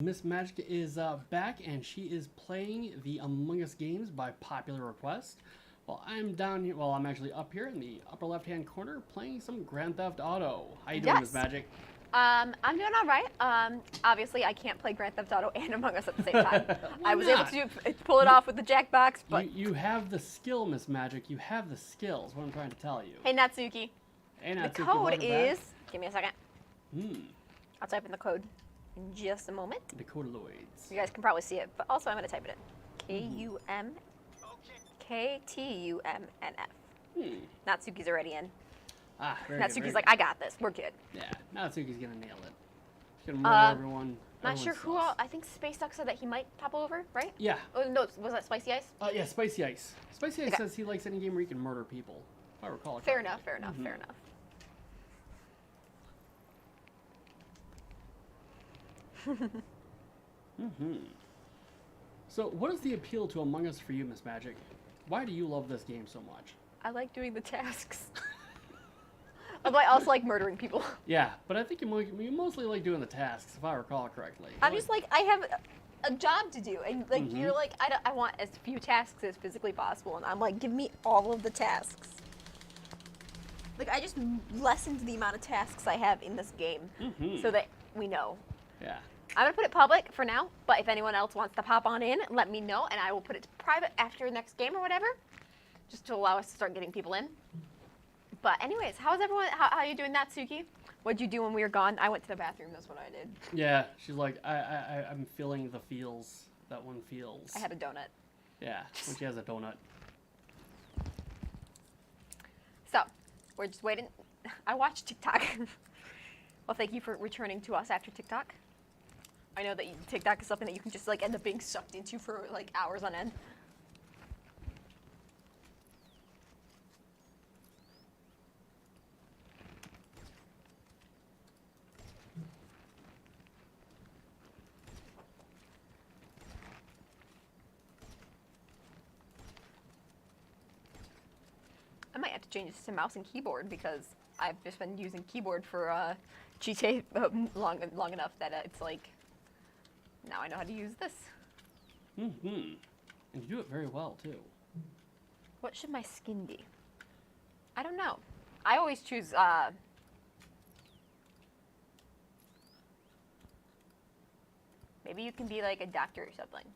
Miss Magic is back, and she is playing the Among Us games by popular request. While I'm down here, well, I'm actually up here in the upper left-hand corner playing some Grand Theft Auto. How you doing, Miss Magic? I'm doing all right. Obviously, I can't play Grand Theft Auto and Among Us at the same time. I was able to pull it off with the Jackbox, but you have the skill, Miss Magic. You have the skills. What I'm trying to tell you. Hey, Natsuki. Hey, Natsuki. The code is. Give me a second. Hmm. I'll type in the code in just a moment. The Codaloids. You guys can probably see it, but also I'm going to type it in. KTUMNF. Natsuki's already in. Ah, very Natsuki's good, like, I got this. We're good. Yeah, Natsuki's gonna nail it. She's gonna murder everyone. Not sure who else. I think Space Duck said that he might pop over, right? Yeah. Oh, no, was that Spicy Ice? Yeah, Spicy Ice. Spicy Ice says he likes any game where you can murder people. If I recall Fair correctly. enough, fair enough, fair enough. So, what is the appeal to Among Us for you, Miss Magic? Why do you love this game so much? I like doing the tasks. Although I also like murdering people. Yeah, but I think you mostly like doing the tasks, if I recall correctly. I'm just like, I have a job to do, and like you're like, I want as few tasks as physically possible, and I'm like, give me all of the tasks. Like I just lessened the amount of tasks I have in this game, so that we know. Yeah. I'm gonna put it public for now, but if anyone else wants to pop on in, let me know, and I will put it private after the next game or whatever, just to allow us to start getting people in. But anyways, how's everyone? How you doing, Natsuki? What'd you do when we were gone? I went to the bathroom. That's what I did. Yeah, she's like, I'm feeling the feels that one feels. I had a donut. Yeah, when she has a donut. So, we're just waiting. I watched TikTok. Well, thank you for returning to us after TikTok. I know that TikTok is something that you can just like end up being sucked into for like hours on end. I might have to change this to mouse and keyboard because I've just been using keyboard for GTA long enough that it's like, now I know how to use this. And you do it very well, too. What should my skin be? I don't know. I always choose, maybe you can be like a doctor or something.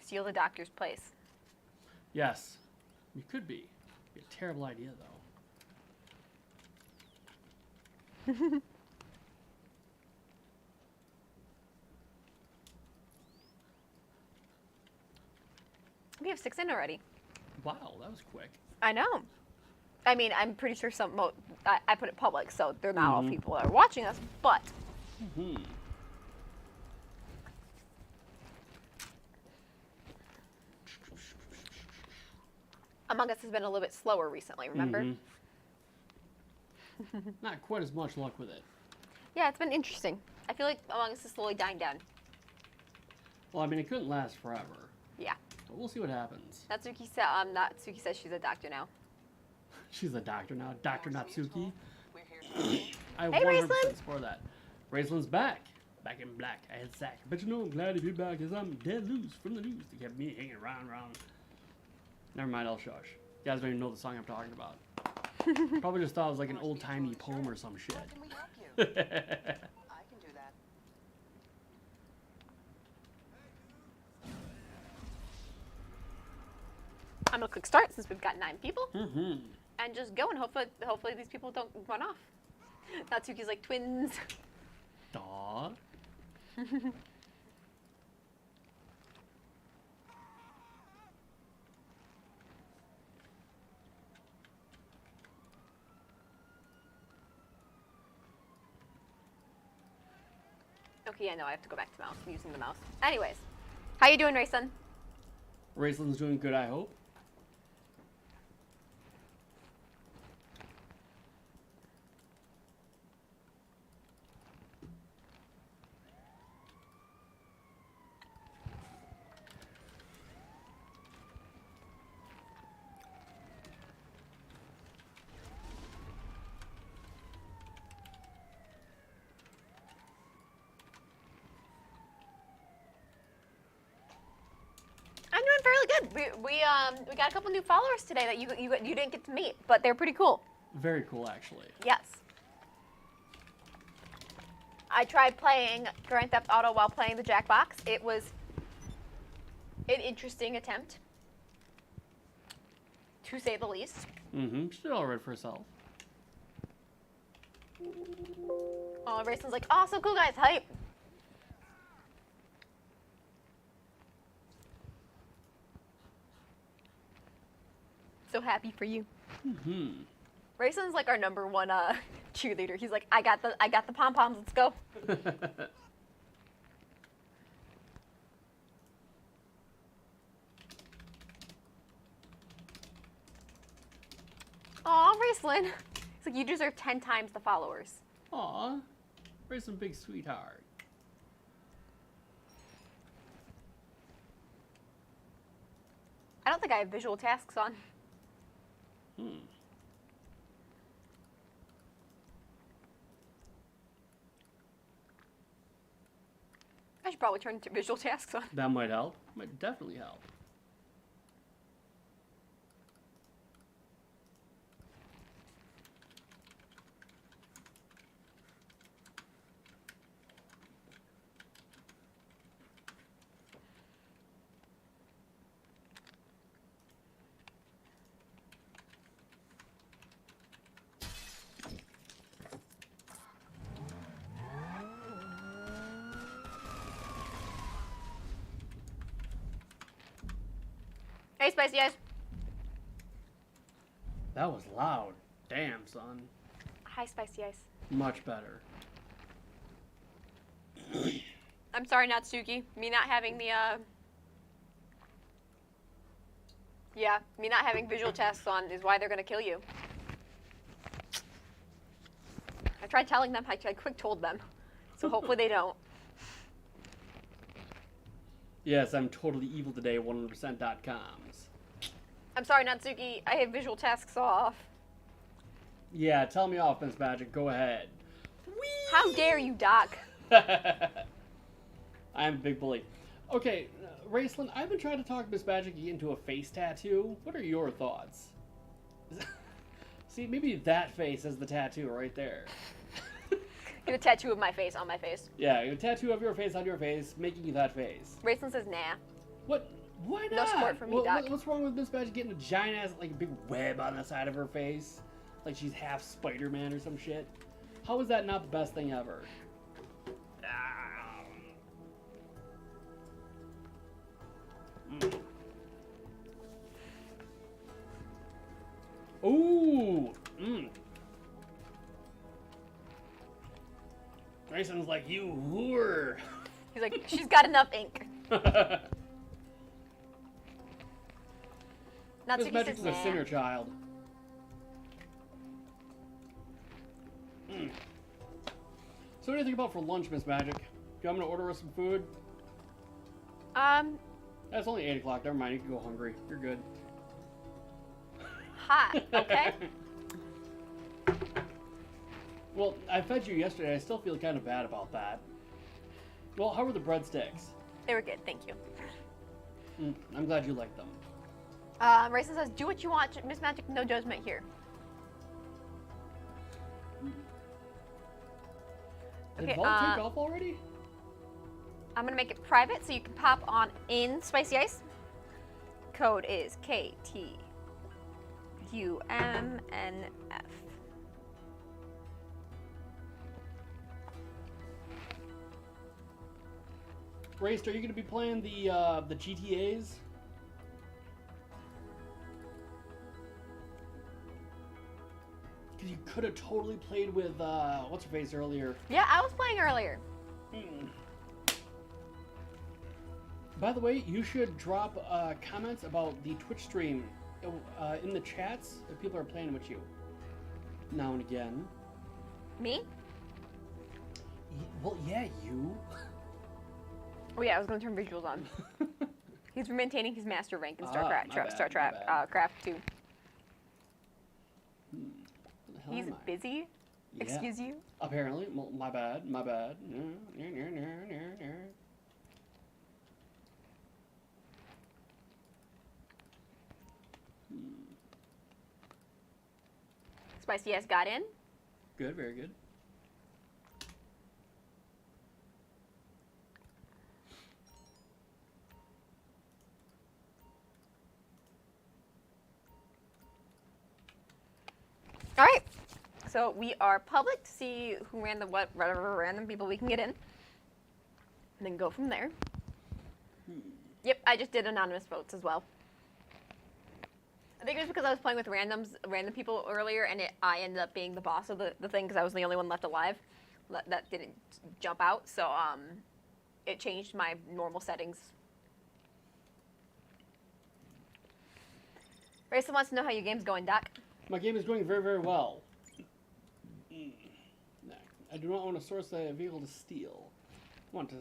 Steal the doctor's place. Yes, you could be. Be a terrible idea, though. We have 6 in already. Wow, that was quick. I know. I mean, I'm pretty sure I put it public, so they're not all people that are watching us, but. Among Us has been a little bit slower recently, remember? Not quite as much luck with it. Yeah, it's been interesting. I feel like Among Us is slowly dying down. Well, I mean, it couldn't last forever. Yeah. But we'll see what happens. Natsuki says she's a doctor now. She's a doctor now. Dr. Natsuki. I Hey, 100% Raceland! support that. Raceland's back. Back in black. I had Zach. But you know I'm glad to be back as I'm dead loose from the news. They kept me hanging around. Never mind, I'll shush. You guys don't even know the song I'm talking about. Probably just thought it was like an old-timey poem or some shit. How can we help you? I can do that. I'm gonna click start since we've got 9 people. And just go, and hopefully these people don't run off. Natsuki's like twins. Dog. Okay, yeah, no, I have to go back to mouse. I'm using the mouse. Anyways, how you doing, Rayson? Raceland's doing good, I hope. fairly good. We got a couple new followers today that you didn't get to meet, but they're pretty cool. Very cool, actually. Yes. I tried playing Grand Theft Auto while playing the Jackbox. It was an interesting attempt, to say the least. Mm-hmm. She did all right for herself. Oh, Rayson's like, oh, so cool, guys, hype. So happy for you. Mm-hmm. Rayson's like our number one cheerleader. He's like, I got the pom poms. Let's go. Aw, Rayson. He's like, you deserve 10 times the followers. Aw. Rayson, big sweetheart. I don't think I have visual tasks on. I should probably turn to visual tasks on. That might help. Might definitely help. Hey, Spicy Eyes. That was loud. Damn, son. Hi, Spicy Eyes. Much better. I'm sorry, Natsuki. Me not having the, yeah, me not having visual tasks on is why they're gonna kill you. I tried telling them, I quick told them. So hopefully they don't. Yes, I'm totally evil today, 100%.coms. I'm sorry, Natsuki. I have visual tasks off. Yeah, tell me off, Miss Magic. Go ahead. How dare you, Doc? I'm a big bully. Okay, Raceland, I've been trying to talk Miss Magic into a face tattoo. What are your thoughts? See, maybe that face is the tattoo right there. Get a tattoo of my face on my face. Yeah, a tattoo of your face on your face, making you that face. Rayson says, nah. What? Why not? No support for me, Doc. What's wrong with Miss Magic getting a giant ass, like, big web on the side of her face? Like she's half Spider-Man or some shit? How is that not the best thing ever? Ooh! Grayson's like, you whore! He's like, she's got enough ink. Miss Natsuki Magic's says, a nah. sinner child. So what do you think about for lunch, Miss Magic? Do you want me to order us some food? It's only 8 o'clock. Never mind. You can go hungry. You're good. Hot, okay? Well, I fed you yesterday. I still feel kind of bad about that. Well, how were the breadsticks? They were good, thank you. I'm glad you liked them. Rayson says, do what you want, Miss Magic, no judgment here. Did Okay, Vault take off already? I'm gonna make it private so you can pop on in Spicy Ice. Code is KTUMNF. Race, are you going to be playing the GTAs? Because you could have totally played with what's her face earlier. Yeah, I was playing earlier. By the way, you should drop comments about the Twitch stream in the chats if people are playing with you. Now and again. Me? Well, yeah, you. Oh yeah, I was gonna turn visuals on. He's maintaining his master rank in my bad. 2. Where the hell He's am I? busy? Yeah. Excuse you? Apparently. Well, my bad. Spicy S got in. Good, very good. All right. So we are public to see who ran the what, whatever random people we can get in. And then go from there. Yep, I just did anonymous votes as well. I think it was because I was playing with random people earlier, and I ended up being the boss of the thing because I was the only one left alive. That didn't jump out, so it changed my normal settings. Rayson wants to know how your game's going, Doc. My game is going very, very well. I do not want to source a vehicle to steal. I want to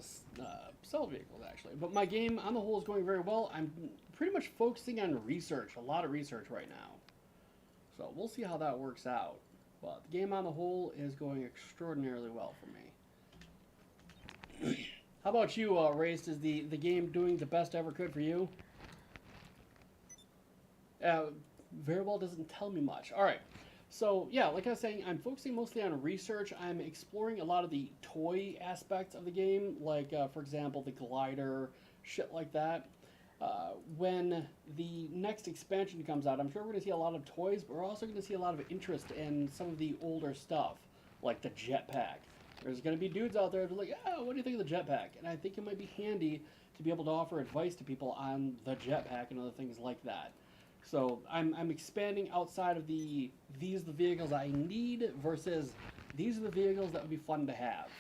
sell vehicles, actually. But my game, on the whole, is going very well. I'm pretty much focusing on research, a lot of research right now. So we'll see how that works out. But the game on the whole is going extraordinarily well for me. How about you, Race? Is the game doing the best ever could for you? Very well doesn't tell me much. All right. So, yeah, like I was saying, I'm focusing mostly on research. I'm exploring a lot of the toy aspects of the game, like, for example, the glider, shit like that. When the next expansion comes out, I'm sure we're going to see a lot of toys, but we're also going to see a lot of interest in some of the older stuff, like the jetpack. There's going to be dudes out there that are like, oh, what do you think of the jetpack? And I think it might be handy to be able to offer advice to people on the jetpack and other things like that. So I'm expanding outside of these are the vehicles I need versus these are the vehicles that would be fun to have.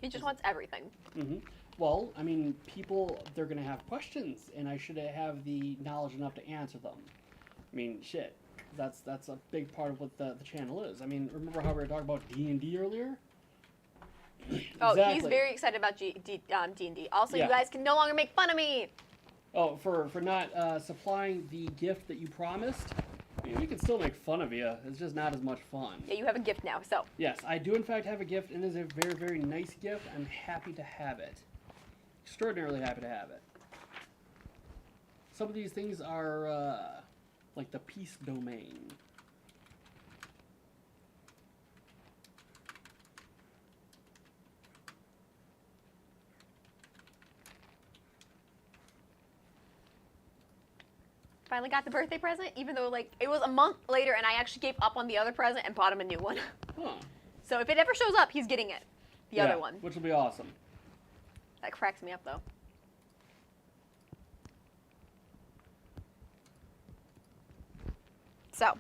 He just wants everything. Mm-hmm. Well, I mean, people, they're going to have questions, and I should have the knowledge enough to answer them. I mean, shit, that's a big part of what the channel is. I mean, remember how we were talking about D&D earlier? Oh, Exactly. he's very excited about D&D. Also, Yeah. you guys can no longer make fun of me. Oh, for not supplying the gift that you promised? I mean, we can still make fun of you. It's just not as much fun. Yeah, you have a gift now, so. Yes, I do in fact have a gift, and it is a very, very nice gift. I'm happy to have it. Extraordinarily happy to have it. Some of these things are like the peace domain. Finally got the birthday present, even though like it was a month later and I actually gave up on the other present and bought him a new one. Huh. So if it ever shows up, he's getting it. The other one. Which will be awesome. That cracks me up though. So,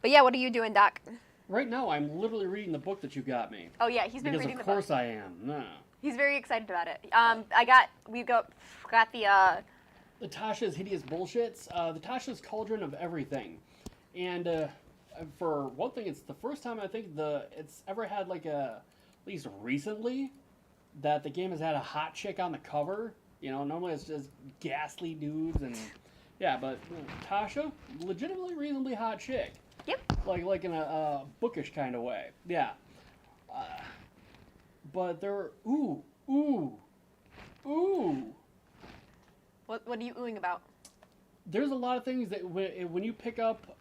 but yeah, what are you doing, Doc? Right now, I'm literally reading the book that you got me. Oh yeah, he's been Because reading of the book. course I am. No. He's very excited about it. We got the Tasha's Hideous Bullshits. The Tasha's Cauldron of Everything. And for one thing, it's the first time I think it's ever had like at least recently, that the game has had a hot chick on the cover. You know, normally it's just ghastly dudes and yeah, but Tasha, legitimately reasonably hot chick. Yep. Like in a bookish kind of way. Yeah. But there, ooh. What are you oohing about? There's a lot of things that when you pick up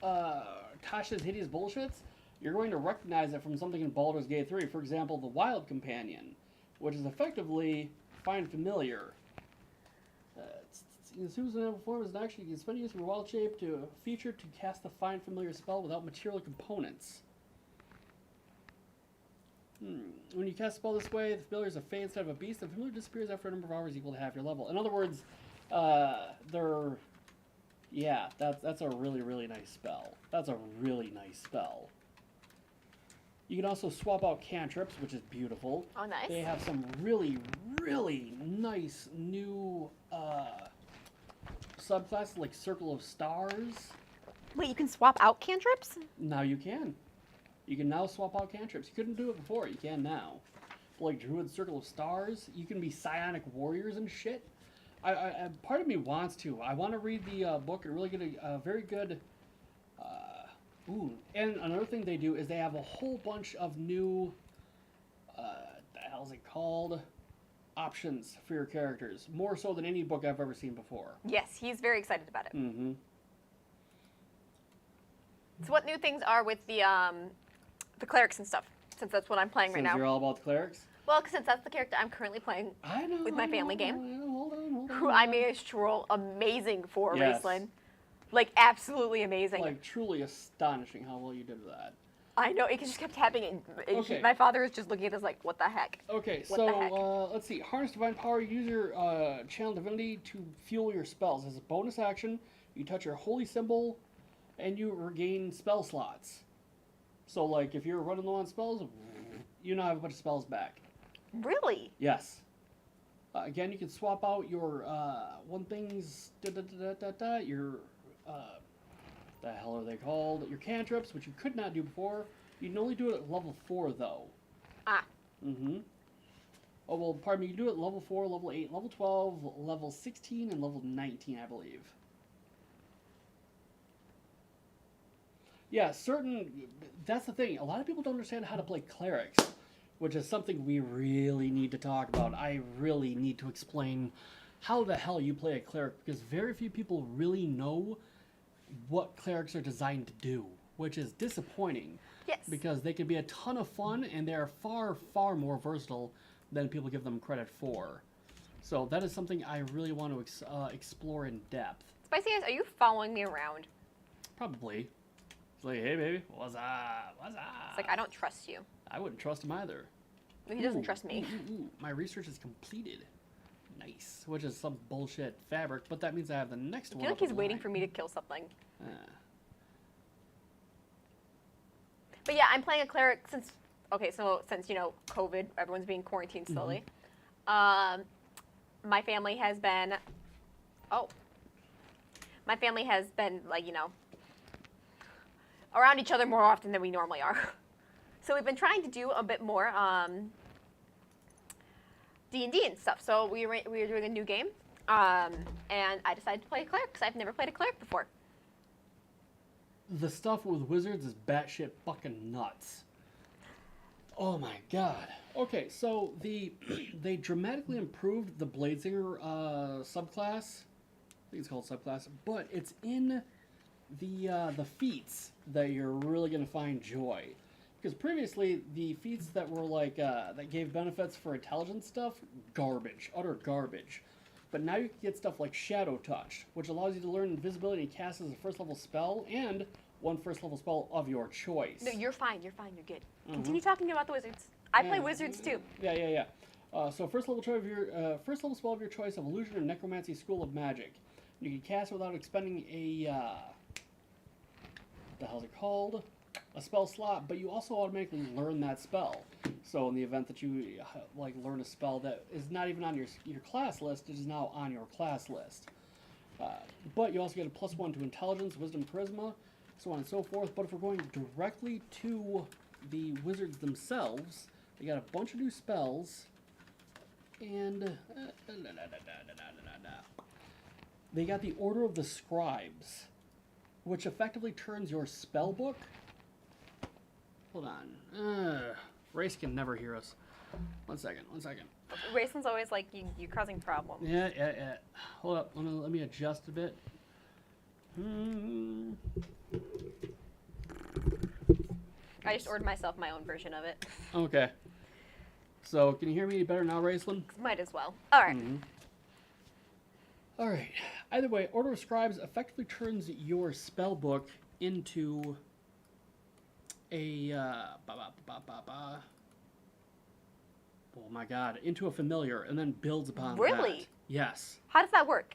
Tasha's Hideous Bullshits, you're going to recognize it from something in Baldur's Gate 3. For example, the Wild Companion, which is effectively Find Familiar. In Susan form is an action you can spend using your wild shape to feature to cast the Find Familiar spell without material components. When you cast a spell this way, the familiar is a fae instead of a beast. The familiar disappears after a number of hours equal to half your level. In other words, yeah, that's a really, really nice spell. That's a really nice spell. You can also swap out cantrips, which is beautiful. Oh, nice. They have some really, really nice new subclasses like Circle of Stars. Wait, you can swap out cantrips? Now you can. You can now swap out cantrips. You couldn't do it before. You can now. Like Druid Circle of Stars. You can be psionic warriors and shit. I part of me wants to. I want to read the book and really get a very good... ooh. And another thing they do is they have a whole bunch of new... the hell is it called? Options for your characters. More so than any book I've ever seen before. Yes, he's very excited about it. Mm-hmm. So what new things are with the clerics and stuff? Since that's what I'm playing right Since now. you're all about the clerics. Well, since that's the character I'm currently playing, I know. With my I know, family I game. know, I know. Hold on. who I managed to roll amazing for, Yes. Raceland. Like, absolutely amazing. Like, truly astonishing how well you did with that. I know, it just kept happening. Okay. My father is just looking at this like, what the heck? Okay, What the heck? so let's see. Harness Divine Power. Use your Channel Divinity to fuel your spells. As a bonus action, you touch your holy symbol, and you regain spell slots. So, like, if you're running low on spells, you now have a bunch of spells back. Really? Yes. Again, you can swap out your one things. Your the hell are they called? Your cantrips, which you could not do before. You can only do it at level 4, though. Ah. Mm-hmm. Oh, well, pardon me. You can do it at level 4, level 8, level 12, level 16, and level 19, I believe. Yeah, that's the thing. A lot of people don't understand how to play clerics, which is something we really need to talk about. I really need to explain how the hell you play a cleric, because very few people really know what clerics are designed to do, which is disappointing. Yes. Because they can be a ton of fun, and they are far, far more versatile than people give them credit for. So that is something I really want to explore in depth. Spicy Eyes, are you following me around? Probably. It's like, hey, baby, what's up? What's up? It's like, I don't trust you. I wouldn't trust him either. He doesn't Ooh, trust me. Ooh. My research is completed. Nice. Which is some bullshit fabric, but that means I have the next I one. feel like up he's in waiting line. for me to kill something. Ah. But yeah, I'm playing a cleric since, since, COVID, everyone's being quarantined slowly. My family has been, like, around each other more often than we normally are. So we've been trying to do a bit more D&D and stuff. So we were doing a new game, and I decided to play a cleric because I've never played a cleric before. The stuff with wizards is batshit fucking nuts. Oh my god. Okay, so they dramatically improved the Bladesinger subclass. I think it's called subclass, but it's in the feats that you're really gonna find joy. Because previously the feats that were like that gave benefits for intelligence stuff, garbage, utter garbage. But now you can get stuff like Shadow Touch, which allows you to learn invisibility and cast as a first level spell, and one first level spell of your choice. No, you're fine, you're good. Continue talking about the wizards. I play wizards too. Yeah. So first level spell of your choice of illusion or necromancy, school of magic. You can cast it without expending a what the hell's it called? A spell slot, but you also automatically learn that spell. So in the event that you like learn a spell that is not even on your class list, it is now on your class list. But you also get a +1 to intelligence, wisdom, charisma, so on and so forth. But if we're going directly to the wizards themselves, they got a bunch of new spells, and they got the Order of the Scribes, which effectively turns your spell book. Hold on. Race can never hear us. One second. Rayson's always like, you're causing problems. Yeah. Hold up. Let me adjust a bit. I just ordered myself my own version of it. Okay. So, can you hear me better now, Raceland? Might as well. All right. Alright. Either way, Order of Scribes effectively turns your spell book into a oh my god, into a familiar, and then builds upon that. Really? Yes. How does that work?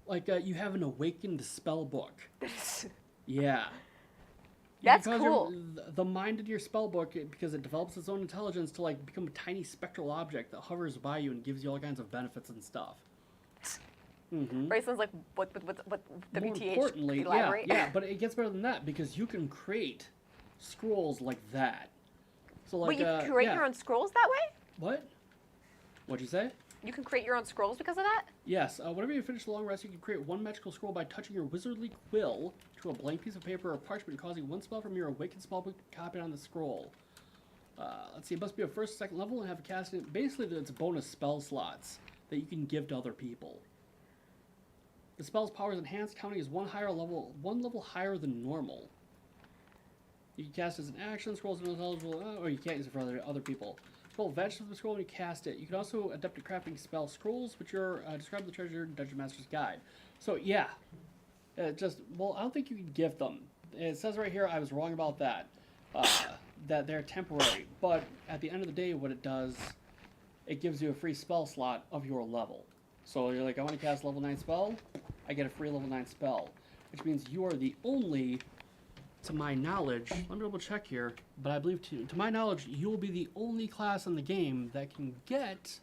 Like, you have an awakened spell book. Yeah. That's Because cool. The mind in your spell book, because it develops its own intelligence to like become a tiny spectral object that hovers by you and gives you all kinds of benefits and stuff. Rayson's like, what More WTH? importantly, Elaborate. yeah, but it gets better than that because you can create scrolls like that. So like, But you can create your own scrolls that way? What? What'd you say? You can create your own scrolls because of that? Yes. Whenever you finish the long rest, you can create one magical scroll by touching your wizardly quill to a blank piece of paper or parchment, causing one spell from your awakened spellbook to copy on the scroll. Let's see. It must be a first or second level and have a casting. Basically, it's bonus spell slots that you can give to other people. The spell's power is enhanced, counting as one level higher than normal. You can cast it as an action. Scrolls are ineligible, or you can't use it for other people. Scroll vanish from the scroll when you cast it. You can also adapt a crafting spell. Scrolls, which are describe the treasure in Dungeon Master's Guide. So yeah, I don't think you can gift them. It says right here I was wrong about that. That they're temporary, but at the end of the day, what it does, it gives you a free spell slot of your level. So you're like, I want to cast level 9 spell, I get a free level 9 spell, which means you are the only, to my knowledge, let me double check here, but I believe to my knowledge, you will be the only class in the game that can get,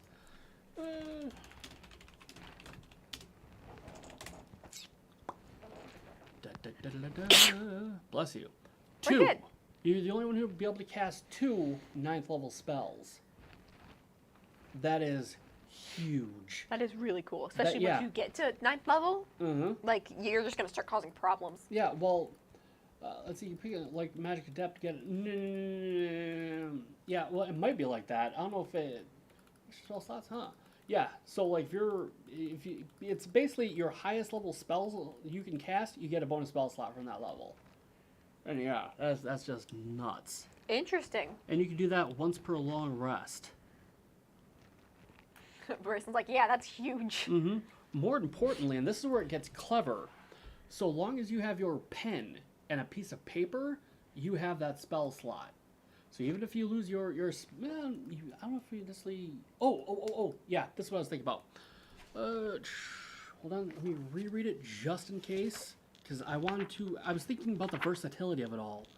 bless you. We're 2. good. You're the only one who would be able to cast 2 9th level spells. That is huge. That is really cool, especially yeah. once you get to 9th level. Mm-hmm. Like, you're just gonna start causing problems. Yeah, well, let's see, you pick like Magic Adept to get it. Yeah, well, it might be like that. I don't know if it. Spell slots, huh? Yeah, so like it's basically your highest level spells you can cast, you get a bonus spell slot from that level. And yeah, that's just nuts. Interesting. And you can do that once per long rest. Bryson's like, yeah, that's huge. Mm-hmm. More importantly, and this is where it gets clever, so long as you have your pen and a piece of paper, you have that spell slot. So even if you lose your I don't know if you necessarily. Oh, yeah, this is what I was thinking about. Hold on, let me reread it just in case, because I was thinking about the versatility of it all.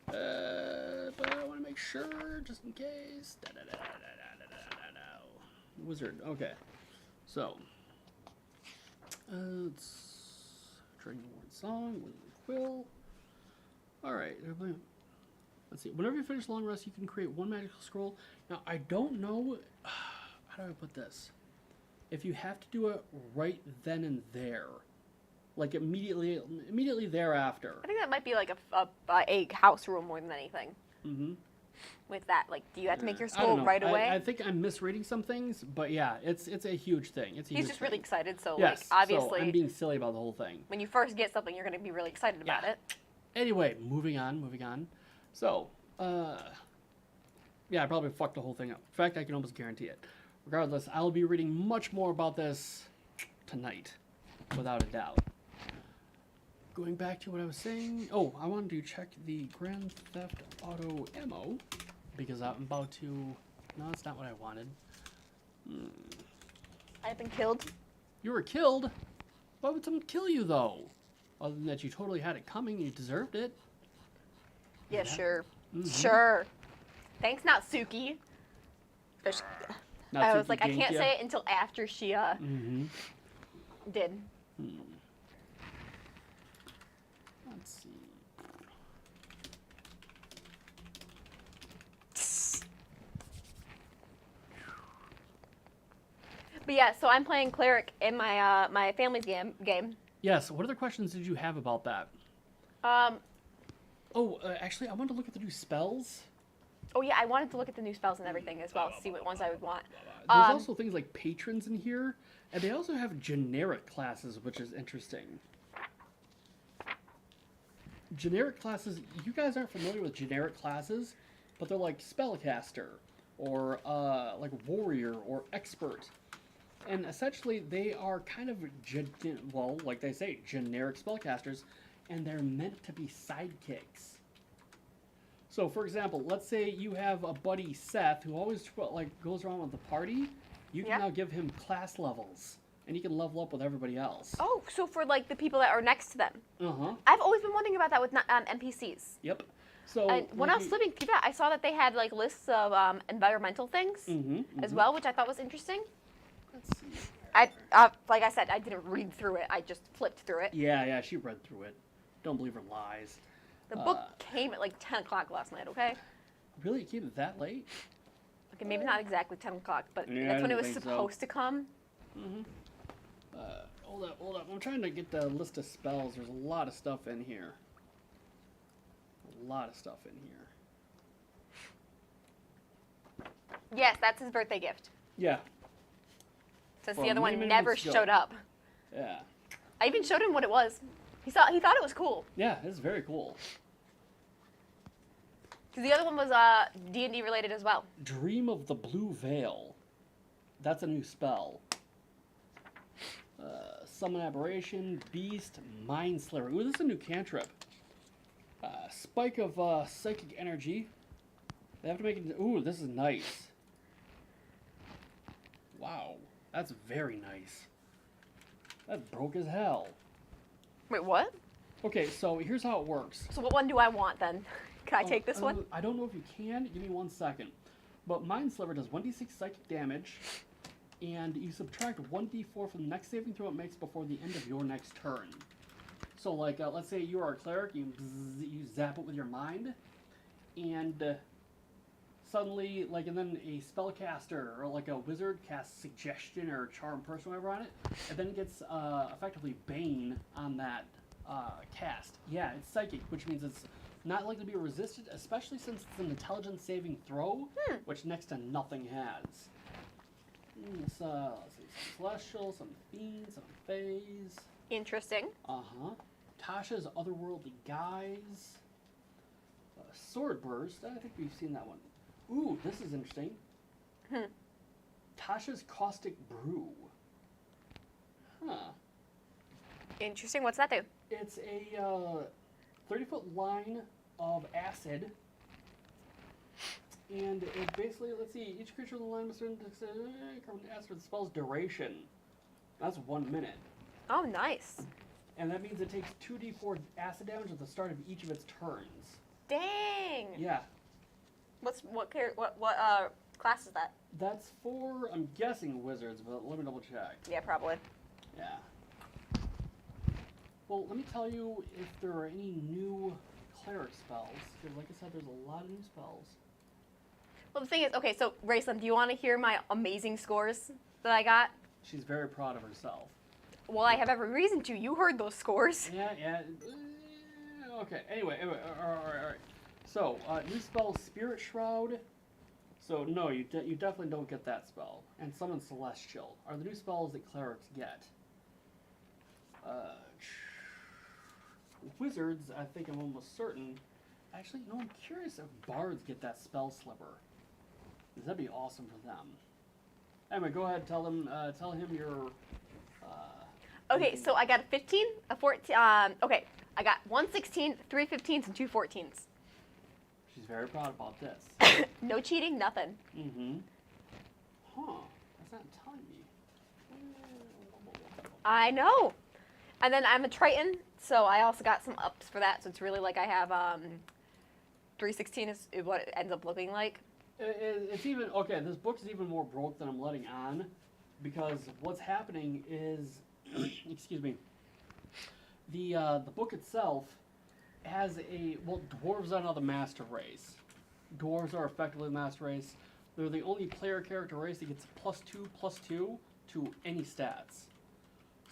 But I want to make sure, just in case. Wizard, okay. So, let's Dragon Warren Song, Wizard Quill. Alright, let's see. Whenever you finish long rest, you can create 1 magical scroll. Now, I don't know, how do I put this? If you have to do it right then and there, like immediately thereafter. I think that might be like a house rule more than anything. Mm-hmm. With that, like, do you have to make your I don't scroll know. right away? I think I'm misreading some things, but yeah, it's a huge thing. It's a He's huge just thing. really excited, so Yes, like obviously, so I'm being silly about the whole thing. when you first get something, you're gonna be really excited about Yeah. it. Anyway, moving on. So, yeah, I probably fucked the whole thing up. In fact, I can almost guarantee it. Regardless, I'll be reading much more about this tonight, without a doubt. Going back to what I was saying. Oh, I wanted to check the Grand Theft Auto ammo, because I'm about to. No, that's not what I wanted. I've been killed. You were killed? Why would someone kill you, though? Other than that you totally had it coming and you deserved it. Yeah, sure. Mhm. Sure. Thanks, Natsuki. There's- I was Natsuki like, I can't ganked ya? say it until after she Mm-hmm. did. Let's see. But yeah, so I'm playing cleric in my my family's game. Yes, what other questions did you have about that? Actually, I wanted to look at the new spells. Oh yeah, I wanted to look at the new spells and everything as well, see what ones I would want. There's also things like patrons in here, and they also have generic classes, which is interesting. Generic classes, you guys aren't familiar with generic classes, but they're like spellcaster, or like warrior, or expert. And essentially, they are kind of, like they say, generic spellcasters, and they're meant to be sidekicks. So, for example, let's say you have a buddy, Seth, who always goes around with the party. You can now give him class levels, and he can level up with everybody else. Oh, so for like the people that are next to them. Uh-huh. I've always been wondering about that with NPCs. Yep. So And when I was flipping through that, I saw that they had like lists of environmental things as well, which I thought was interesting. Let's see. Like I said, I didn't read through it. I just flipped through it. Yeah, she read through it. Don't believe her lies. The book came at like 10 o'clock last night, okay? Really? It came that late? Okay, maybe not exactly 10 o'clock, but Yeah, that's I when it didn't was think so. supposed to come. Hold up. I'm trying to get the list of spells. There's a lot of stuff in here. Yes, that's his birthday gift. Yeah. Since Well, the other many, one many never months ago. showed up. Yeah. I even showed him what it was. He thought it was cool. Yeah, it's very cool. Because the other one was D&D related as well. Dream of the Blue Veil. That's a new spell. Summon Aberration, Beast, Mind Sliver. Ooh, this is a new cantrip. Spike of Psychic Energy. They have to make it... Ooh, this is nice. Wow. That's very nice. That's broke as hell. Wait, what? Okay, so here's how it works. So what one do I want then? Can I take this one? I don't know if you can. Give me 1 second. But Mind Sliver does 1d6 psychic damage, and you subtract 1d4 from the next saving throw it makes before the end of your next turn. So, like, let's say you are a cleric, you zap it with your mind, and suddenly, like, and then a spellcaster or like a wizard casts Suggestion or Charm Person, whatever on it, and then it gets effectively Bane on that cast. Yeah, it's psychic, which means it's not likely to be resisted, especially since it's an intelligence saving throw, which next to nothing has. So, let's see, some Celestial, some Fiends, some Fays. Interesting. Uh-huh. Tasha's Otherworldly Guise. Sword Burst, I think we've seen that one. Ooh, this is interesting. Tasha's Caustic Brew. Huh. Interesting. What's that do? It's a 30-foot line of acid. And it basically, let's see, each creature in the line must carbon acid for the spell's duration. That's 1 minute. Oh, nice. And that means it takes 2d4 acid damage at the start of each of its turns. Dang. Yeah. What class is that? That's for, I'm guessing, wizards, but let me double check. Yeah, probably. Yeah. Well, let me tell you if there are any new cleric spells. Because like I said, there's a lot of new spells. Well, the thing is, okay, so Raceland, do you want to hear my amazing scores that I got? She's very proud of herself. Well, I have every reason to. You heard those scores. Yeah. Okay, anyway, all right. So, new spell, Spirit Shroud. So, no, you definitely don't get that spell. And Summon Celestial are the new spells that clerics get. Wizards, I think I'm almost certain. Actually, no, I'm curious if bards get that Spell Sliver. Because that'd be awesome for them. Anyway, go ahead, tell him your... Okay, so I got a 15, a 14, okay, I got 1 16, 3 15s, and 2 14s. She's very proud about this. No cheating, nothing. Mm-hmm. Huh. That's not telling me. I know. And then I'm a Triton, so I also got some ups for that, so it's really like I have 316 is what it ends up looking like. It's even, okay, this book is even more broke than I'm letting on, because what's happening is, excuse me, the book itself has dwarves are now the master race. Dwarves are effectively the master race. They're the only player character race that gets +2/+2 to any stats.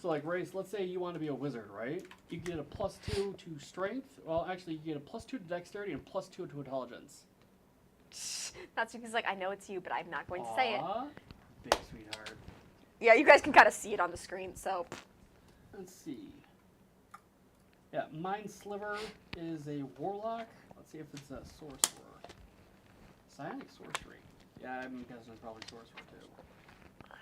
So like race, let's say you want to be a wizard, right? You get a +2 to strength. Well, actually, you get a +2 to dexterity and +2 to intelligence. That's because, like, I know it's you, but I'm not going to say it. Big sweetheart. Yeah, you guys can kind of see it on the screen, so. Let's see. Yeah, Mind Sliver is a warlock. Let's see if it's a sorcerer. Psionic sorcery. Yeah, I'm guessing it's probably sorcerer too.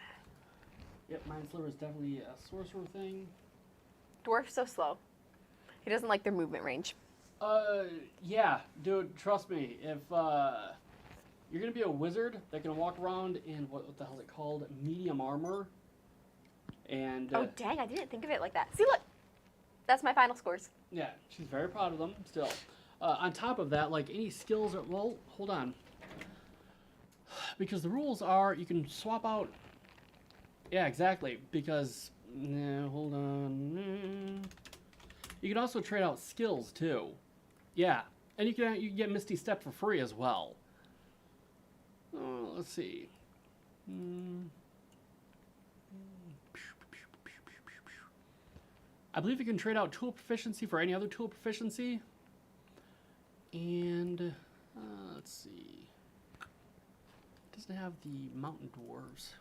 Yep, Mind Sliver is definitely a sorcerer thing. Dwarf's so slow. He doesn't like their movement range. Yeah, dude, trust me. If you're gonna be a wizard that can walk around in what the hell is it called? Medium armor. And Oh dang, I didn't think of it like that. See, look, that's my final scores. yeah, she's very proud of them still. On top of that, like any skills are, well, hold on. Because the rules are you can swap out. Yeah, exactly. Because hold on. You can also trade out skills too. Yeah, and you can get Misty Step for free as well. Let's see. I believe you can trade out tool proficiency for any other tool proficiency. And let's see. It doesn't have the mountain dwarves.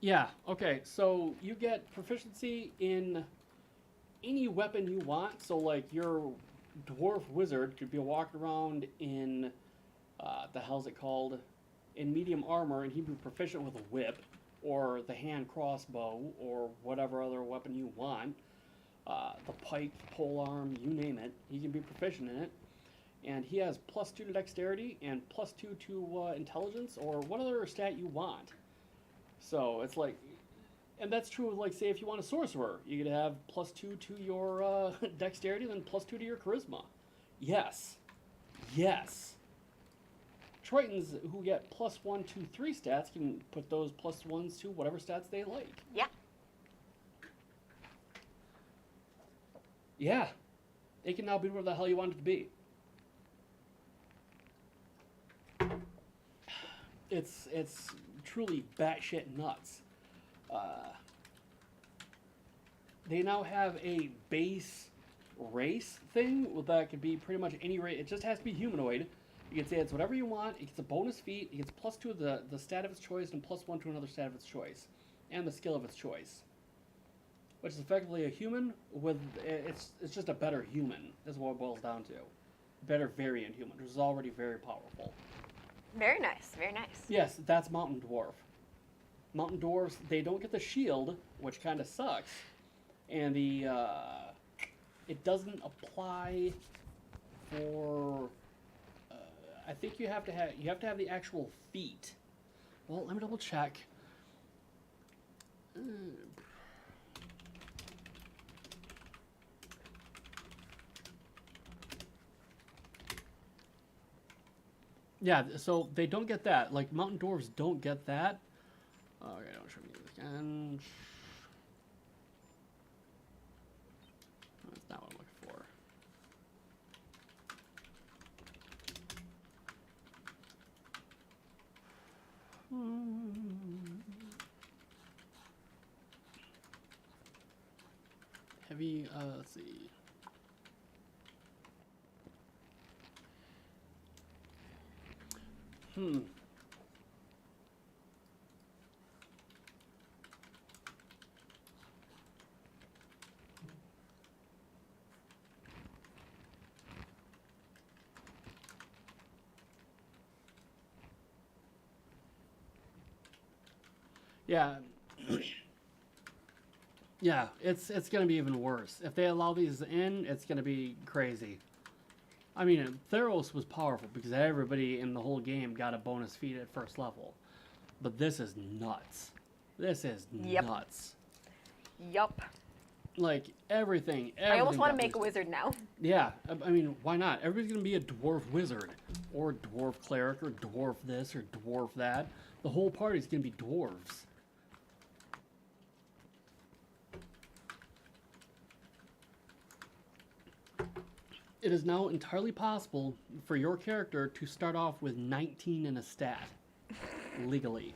Yeah, okay, so you get proficiency in any weapon you want. So, like, your dwarf wizard could be walking around in, the hell's it called? In medium armor, and he'd be proficient with a whip, or the hand crossbow, or whatever other weapon you want. The pike, polearm, you name it. He can be proficient in it. And he has +2 to dexterity and +2 to intelligence, or what other stat you want. So it's like, and that's true of, like, say if you want a sorcerer, you could have +2 to your dexterity, then +2 to your charisma. Yes. Yes. Tritons who get +1 to 3 stats can put those +1s to whatever stats they like. Yeah. Yeah. It can now be whatever the hell you want it to be. It's truly batshit nuts. They now have a base race thing that could be pretty much any race. It just has to be humanoid. You can say it's whatever you want. It gets a bonus feat. It gets +2 of the stat of its choice and +1 to another stat of its choice, and the skill of its choice. Which is effectively a human with it's just a better human. Is what it boils down to. Better variant human, which is already very powerful. Very nice. Very nice. Yes, that's Mountain Dwarf. Mountain Dwarfs, they don't get the shield, which kind of sucks, and it doesn't apply for. I think you have to have the actual feat. Well, let me double check. Yeah, so they don't get that. Like, Mountain Dwarves don't get that. Okay, don't show me this again. That's not what I'm looking for. Heavy, let's see. Yeah. Yeah, it's going to be even worse. If they allow these in, it's going to be crazy. I mean, Theros was powerful because everybody in the whole game got a bonus feat at first level. But this is nuts. This is nuts. Yup. Like, everything I almost want to got make a boosted. wizard now. Yeah, I mean, why not? Everybody's going to be a dwarf wizard, or dwarf cleric, or dwarf this, or dwarf that. The whole party's going to be dwarves. It is now entirely possible for your character to start off with 19 in a stat. Legally.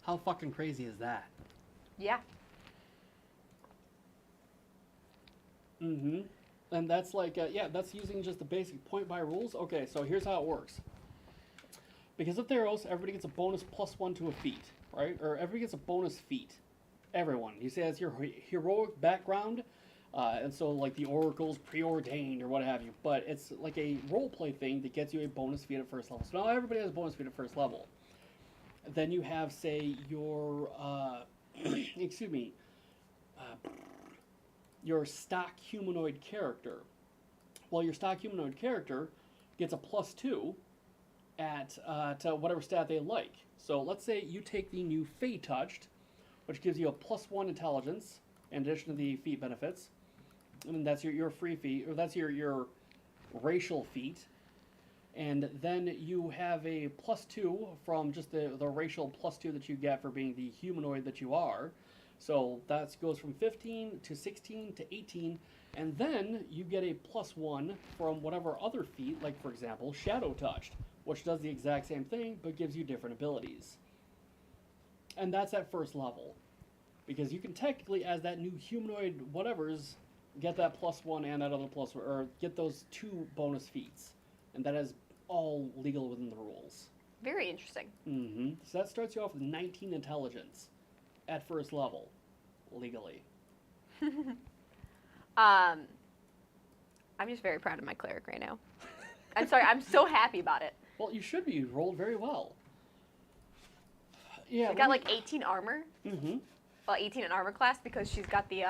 How fucking crazy is that? Yeah. Mm-hmm. And that's like, yeah, that's using just the basic point-buy rules. Okay, so here's how it works. Because of Theros, everybody gets a bonus +1 to a feat, right? Or everybody gets a bonus feat. Everyone. You say that's your heroic background, and so like the oracle's preordained or what have you. But it's like a roleplay thing that gets you a bonus feat at first level. So now everybody has a bonus feat at first level. Then you have, say, your, excuse me, your stock humanoid character. Well, your stock humanoid character gets a +2 at to whatever stat they like. So let's say you take the new Fey Touched, which gives you a +1 intelligence in addition to the feat benefits. And that's your free feat, or that's your racial feat. And then you have a +2 from just the racial +2 that you get for being the humanoid that you are. So that goes from 15 to 16 to 18. And then you get a +1 from whatever other feat, like, for example, Shadow Touched, which does the exact same thing, but gives you different abilities. And that's at first level. Because you can technically, as that new humanoid whatevers, get that +1 and that other +1, or get those 2 bonus feats. And that is all legal within the rules. Very interesting. Mm-hmm. So that starts you off with 19 intelligence at first level, legally. I'm just very proud of my cleric right now. I'm sorry, I'm so happy about it. Well, you should be. You rolled very well. Yeah. She got like 18 armor. Mm-hmm. Well, 18 in armor class because she's got the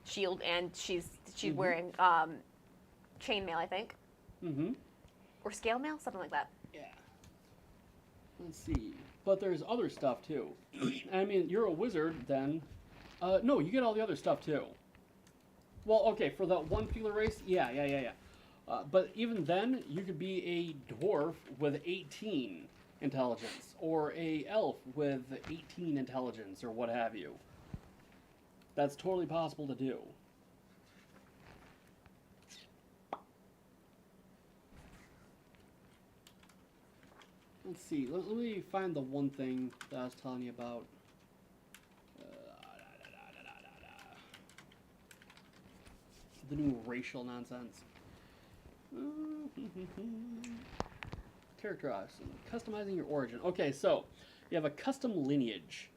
shield and she's Mhm. wearing chainmail, I think, Mm-hmm. or scale mail, something like that. Yeah. Let's see. But there's other stuff too. I mean, you're a wizard then. No, you get all the other stuff too. Well, okay, for that one particular race, yeah. But even then, you could be a dwarf with 18 intelligence, or a elf with 18 intelligence, or what have you. That's totally possible to do. Let's see. Let me find the one thing that I was telling you about. The new racial nonsense. Character option. Customizing your origin. Okay, so you have a custom lineage.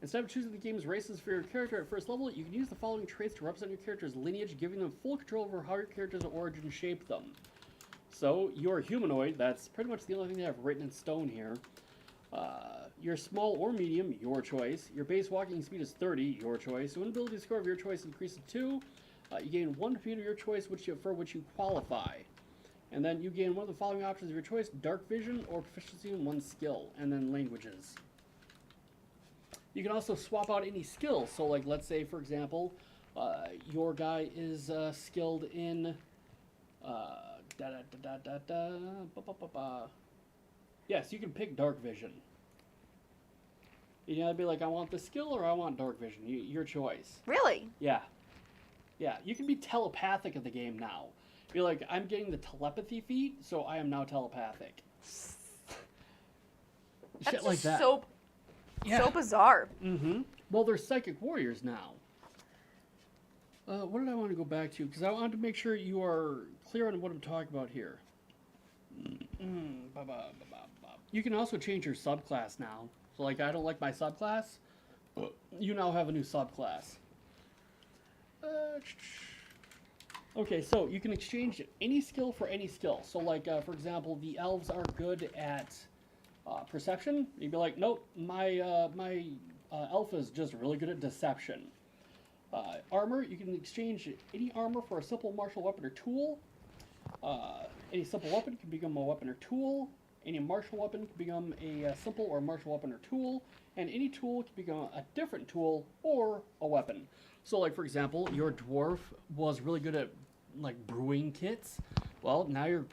Instead of choosing the game's races for your character at first level, you can use the following traits to represent your character's lineage, giving them full control over how your character's origin shaped them. So, you're humanoid, that's pretty much the only thing they have written in stone here. You're small or medium, your choice. Your base walking speed is 30, your choice. When ability score of your choice increases to 2, you gain 1 feat of your choice for which you qualify. And then you gain one of the following options of your choice: dark vision or proficiency in one skill, and then languages. You can also swap out any skills. So, like, let's say, for example, your guy is skilled in yes, you can pick dark vision. You gotta be like, I want the skill or I want dark vision. Your choice. Really? Yeah. Yeah, you can be telepathic in the game now. Be like, I'm getting the telepathy feat, so I am now telepathic. That's Shit like just that. so bizarre. Mm-hmm. Well, they're psychic warriors now. What did I want to go back to? Because I wanted to make sure you are clear on what I'm talking about here. You can also change your subclass now. So, like, I don't like my subclass. You now have a new subclass. Okay, so you can exchange any skill for any skill. So, like, for example, the elves are good at perception. You'd be like, nope, my elf is just really good at deception. Armor, you can exchange any armor for a simple martial weapon or tool. Any simple weapon can become a weapon or tool. Any martial weapon can become a simple or martial weapon or tool. And any tool can become a different tool or a weapon. So, like, for example, your dwarf was really good at, like, brewing kits. Well, now your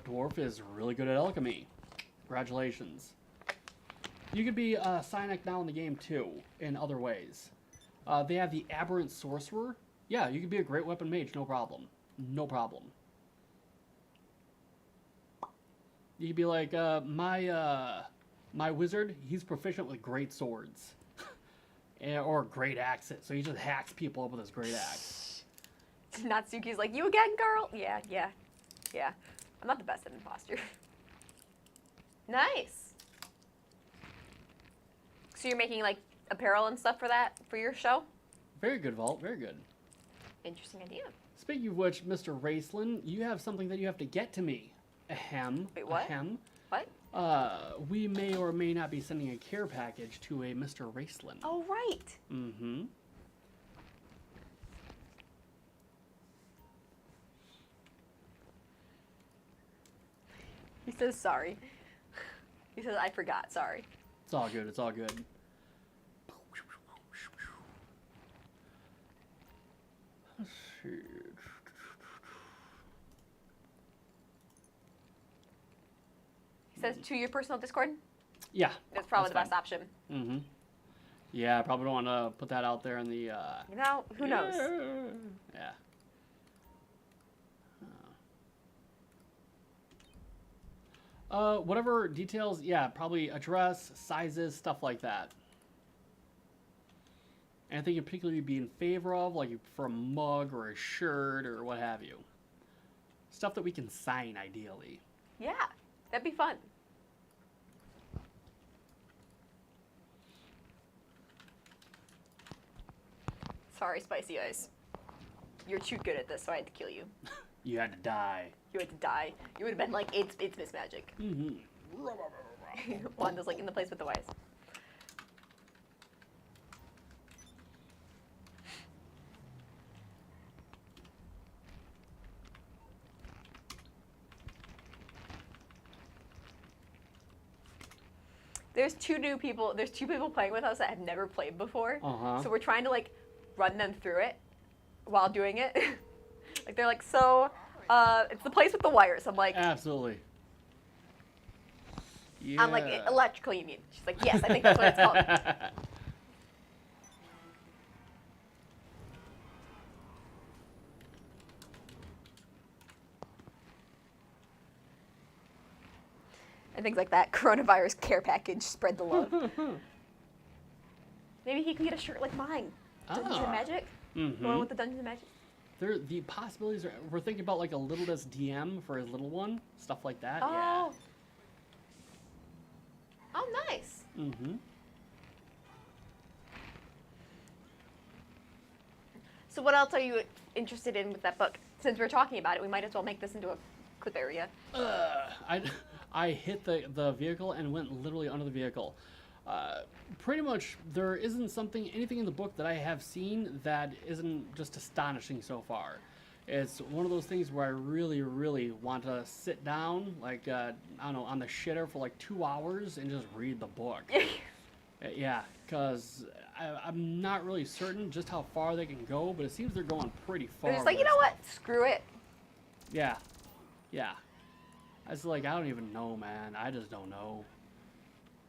dwarf is really good at alchemy. Congratulations. You could be Cynic now in the game, too, in other ways. They have the Aberrant Sorcerer. Yeah, you could be a great weapon mage, no problem. No problem. You could be like, my wizard, he's proficient with great swords. Or great axes, so he just hacks people up with his great axe. Natsuki's like, you again, girl? Yeah. I'm not the best at imposter. Nice. So you're making, like, apparel and stuff for your show? Very good, Vault. Very good. Interesting idea. Speaking of which, Mr. Raceland, you have something that you have to get to me. Ahem. Wait, what? Ahem. What? We may or may not be sending a care package to a Mr. Raceland. Oh, right. Mm-hmm. He says sorry. He says, I forgot, sorry. It's all good. It's all good. Let's see. He says, to your personal Discord? Yeah. That's probably that's the best option. Mm-hmm. Yeah, I probably don't want to put that out there in the, You know, who knows? Yeah. Whatever details, yeah, probably address, sizes, stuff like that. Anything you'd particularly be in favor of, like for a mug or a shirt or what have you. Stuff that we can sign, ideally. Yeah, that'd be fun. Sorry, Spicy Ice. You're too good at this, so I had to kill you. You had to die. You had to die. You would have been like, it's Miss Magic. Mm-hmm. Wanda's like in the place with the wise. There's two people playing with us that have never played before. Uh-huh. So we're trying to like run them through it while doing it. Like they're like, so it's the place with the wires. I'm like, Absolutely. Yeah. I'm like, electrical you mean? She's like, yes, I think that's what it's called. And things like that. Coronavirus care package, spread the love. Maybe he can get a shirt like mine. Dungeons and Magic? Mm-hmm. The one with the Dungeons and Magic? The possibilities are, we're thinking about like a littlest DM for his little one, stuff like that. Oh. Oh, nice. Yeah. Mm-hmm. So what else are you interested in with that book? Since we're talking about it, we might as well make this into a clip area. I hit the vehicle and went literally under the vehicle. Pretty much, there isn't anything in the book that I have seen that isn't just astonishing so far. It's one of those things where I really, really want to sit down, like, I don't know, on the shitter for like 2 hours and just read the book. Yeah, because I'm not really certain just how far they can go, but it seems they're going pretty far. They're just like, you with know what? stuff. Screw it. Yeah. Yeah. I was like, I don't even know, man. I just don't know.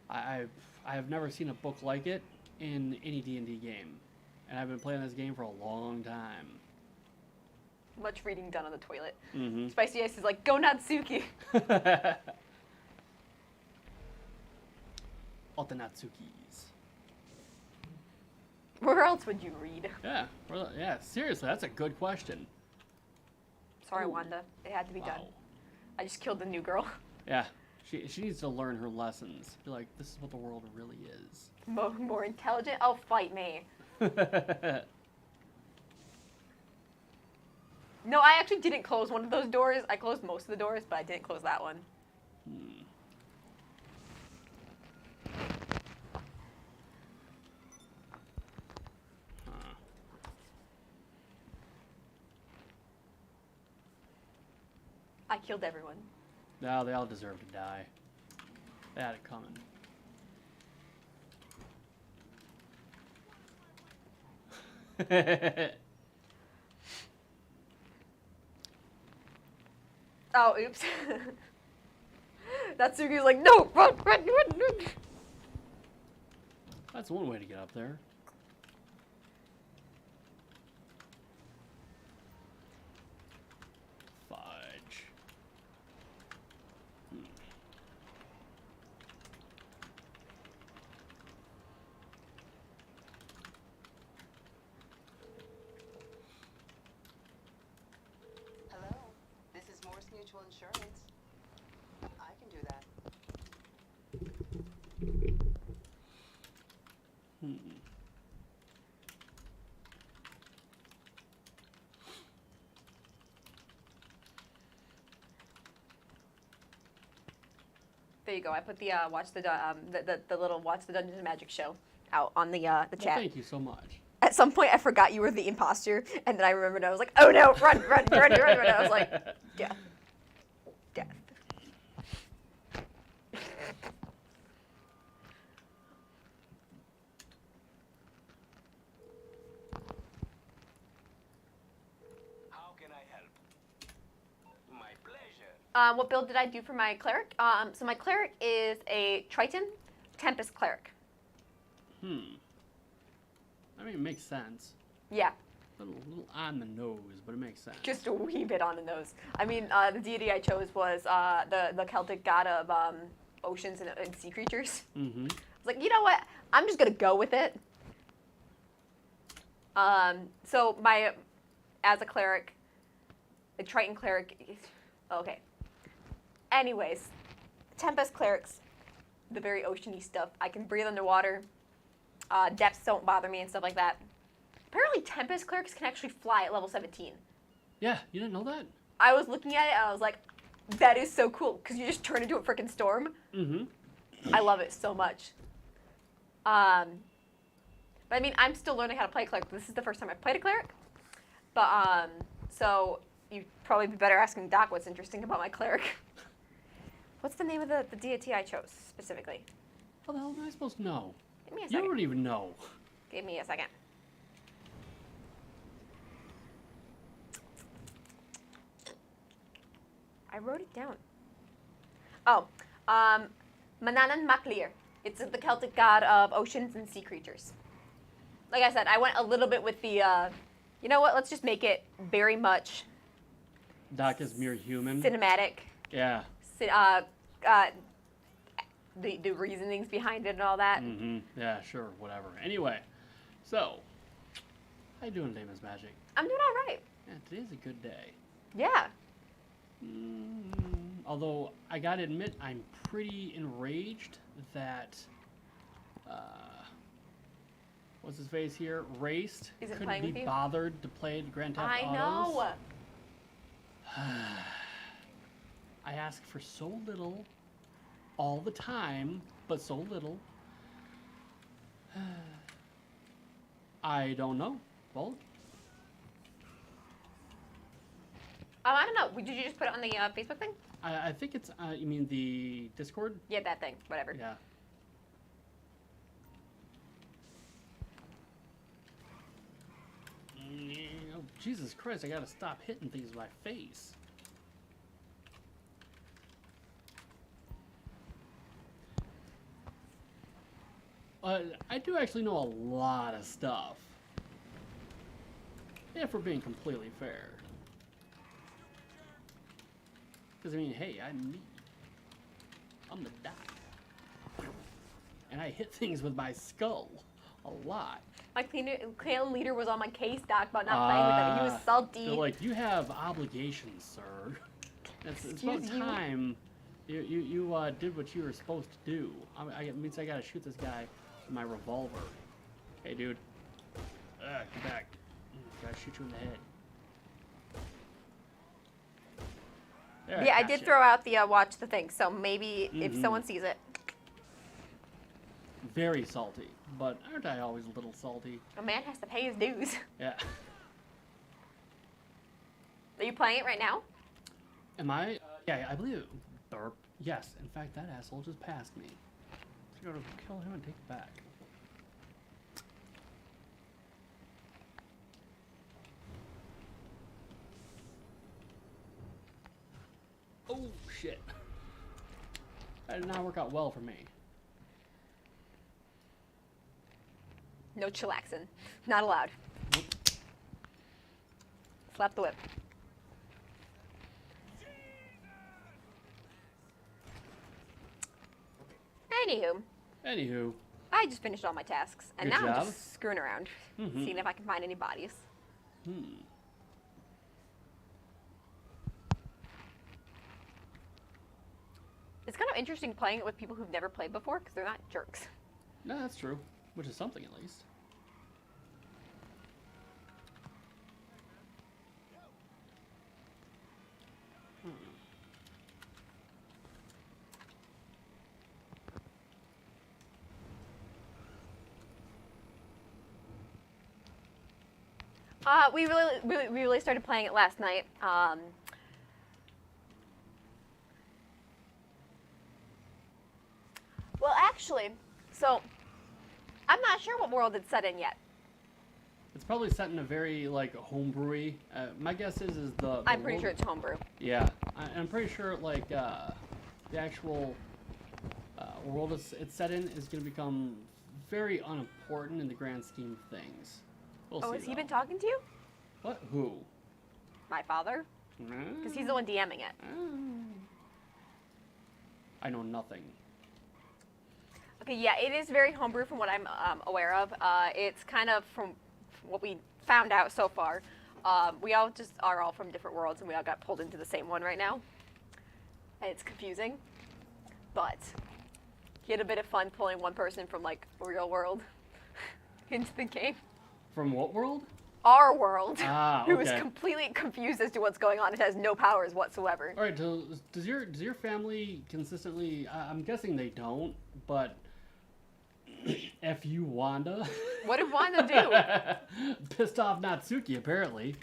I have never seen a book like it in any D&D game. And I've been playing this game for a long time. Much reading done on the toilet. Mm-hmm. Spicy Ice is like, go Natsuki. Otanatsukis. Where else would you read? Yeah. Well, yeah, seriously, that's a good question. Sorry, Ooh. Wanda. It had to be done. Wow. I just killed the new girl. Yeah. She needs to learn her lessons. Be like, this is what the world really is. More intelligent? Oh, fight me. No, I actually didn't close one of those doors. I closed most of the doors, but I didn't close that one. Huh. I killed everyone. No, they all deserve to die. They had it coming. Oh, oops. Natsuki's like, no, run, run, run, run. That's one way to get up there. Fudge. Hello, this is Morse Mutual Insurance. I can do that. There you go. I put the the little Watch the Dungeons and Magic show out on the Well, chat. thank you so much. At some point, I forgot you were the imposter, and then I remembered. I was like, "Oh no, run, run, run, run, run!" I was like, "Death, death." How can I help? My pleasure. What build did I do for my cleric? So my cleric is a Triton Tempest cleric. I mean, it makes sense. Yeah, A little on the nose, but it makes sense. just a wee bit on the nose. I mean, the deity I chose was the Celtic god of oceans and sea creatures. Mm-hmm. I was like, you know what? I'm just gonna go with it. So as a cleric, a Triton cleric, okay. Anyways, Tempest clerics, the very oceany stuff. I can breathe underwater. Depths don't bother me and stuff like that. Apparently, Tempest clerics can actually fly at level 17. Yeah, you didn't know that? I was looking at it and I was like, that is so cool because you just turn into a freaking storm. Mm-hmm. I love it so much. But I mean, I'm still learning how to play cleric. This is the first time I've played a cleric. But so you'd probably be better asking Doc what's interesting about my cleric. What's the name of the deity I chose specifically? How the hell am I supposed to know? Give me a You second. don't even know. Give me a second. I wrote it down. Oh, Manannan Maclir. It's the Celtic god of oceans and sea creatures. Like I said, I went a little bit with the, you know what, let's just make it very much Doc is mere human. cinematic. Yeah. The reasonings behind it and all that. Mm-hmm. Yeah, sure, whatever. Anyway, so, how you doing today, Miss Magic? I'm doing all right. Yeah, today's a good day. Yeah. Although, I gotta admit, I'm pretty enraged that, what's his face here? Raced Is it couldn't playing be with you? bothered to play Grand Theft I Autos. know. I ask for so little all the time, but so little. I don't know. Well, I don't know. Did you just put it on the Facebook thing? I think it's, you mean the Discord? Yeah, that thing. Whatever. Yeah. Oh, Jesus Christ, I gotta stop hitting things with my face. I do actually know a lot of stuff. If we're being completely fair. Because, I mean, hey, I'm me. I'm the Doc. And I hit things with my skull. A lot. My clan leader was on my case, Doc, about not playing with him. He was salty. They're like, you have obligations, sir. It's about Excuse you. time you did what you were supposed to do. It means I gotta shoot this guy with my revolver. Hey, dude. Get back. Gotta shoot you in the head. There, Yeah, I did gotcha. throw out the watch the thing, so maybe if Mhm. someone sees it. Very salty. But aren't I always a little salty? A man has to pay his dues. Yeah. Are you playing it right now? Am I? Yeah, I believe it. Burp. Yes. In fact, that asshole just passed me. So I gotta kill him and take it back. Oh, shit. That did not work out well for me. No chillaxing. Not allowed. Nope. Slap the whip. Anywho. I just finished all my tasks, and Good now I'm job. just screwing around, Mhm. seeing if I can find any bodies. It's kind of interesting playing it with people who've never played before, because they're not jerks. No, that's true. Which is something, at least. We really started playing it last night. Well, actually, so I'm not sure what world it's set in yet. It's probably set in a very, like, homebrewy. My guess is the I'm pretty world- sure it's homebrew. Yeah, I'm pretty sure like the actual world it's set in is going to become very unimportant in the grand scheme of things. We'll Oh, see. has he though. been talking to you? What? Who? My father? Because he's the one DMing it. I know nothing. Okay, yeah, it is very homebrew from what I'm aware of. It's kind of from what we found out so far. We all just are all from different worlds, and we all got pulled into the same one right now. And it's confusing, but you had a bit of fun pulling one person from like real world into the game. From what world? Our world. Ah, Who is okay. completely confused as to what's going on. It has no powers whatsoever. All right. Does your family consistently? I'm guessing they don't, but F you, Wanda. What did Wanda do? Pissed off Natsuki apparently.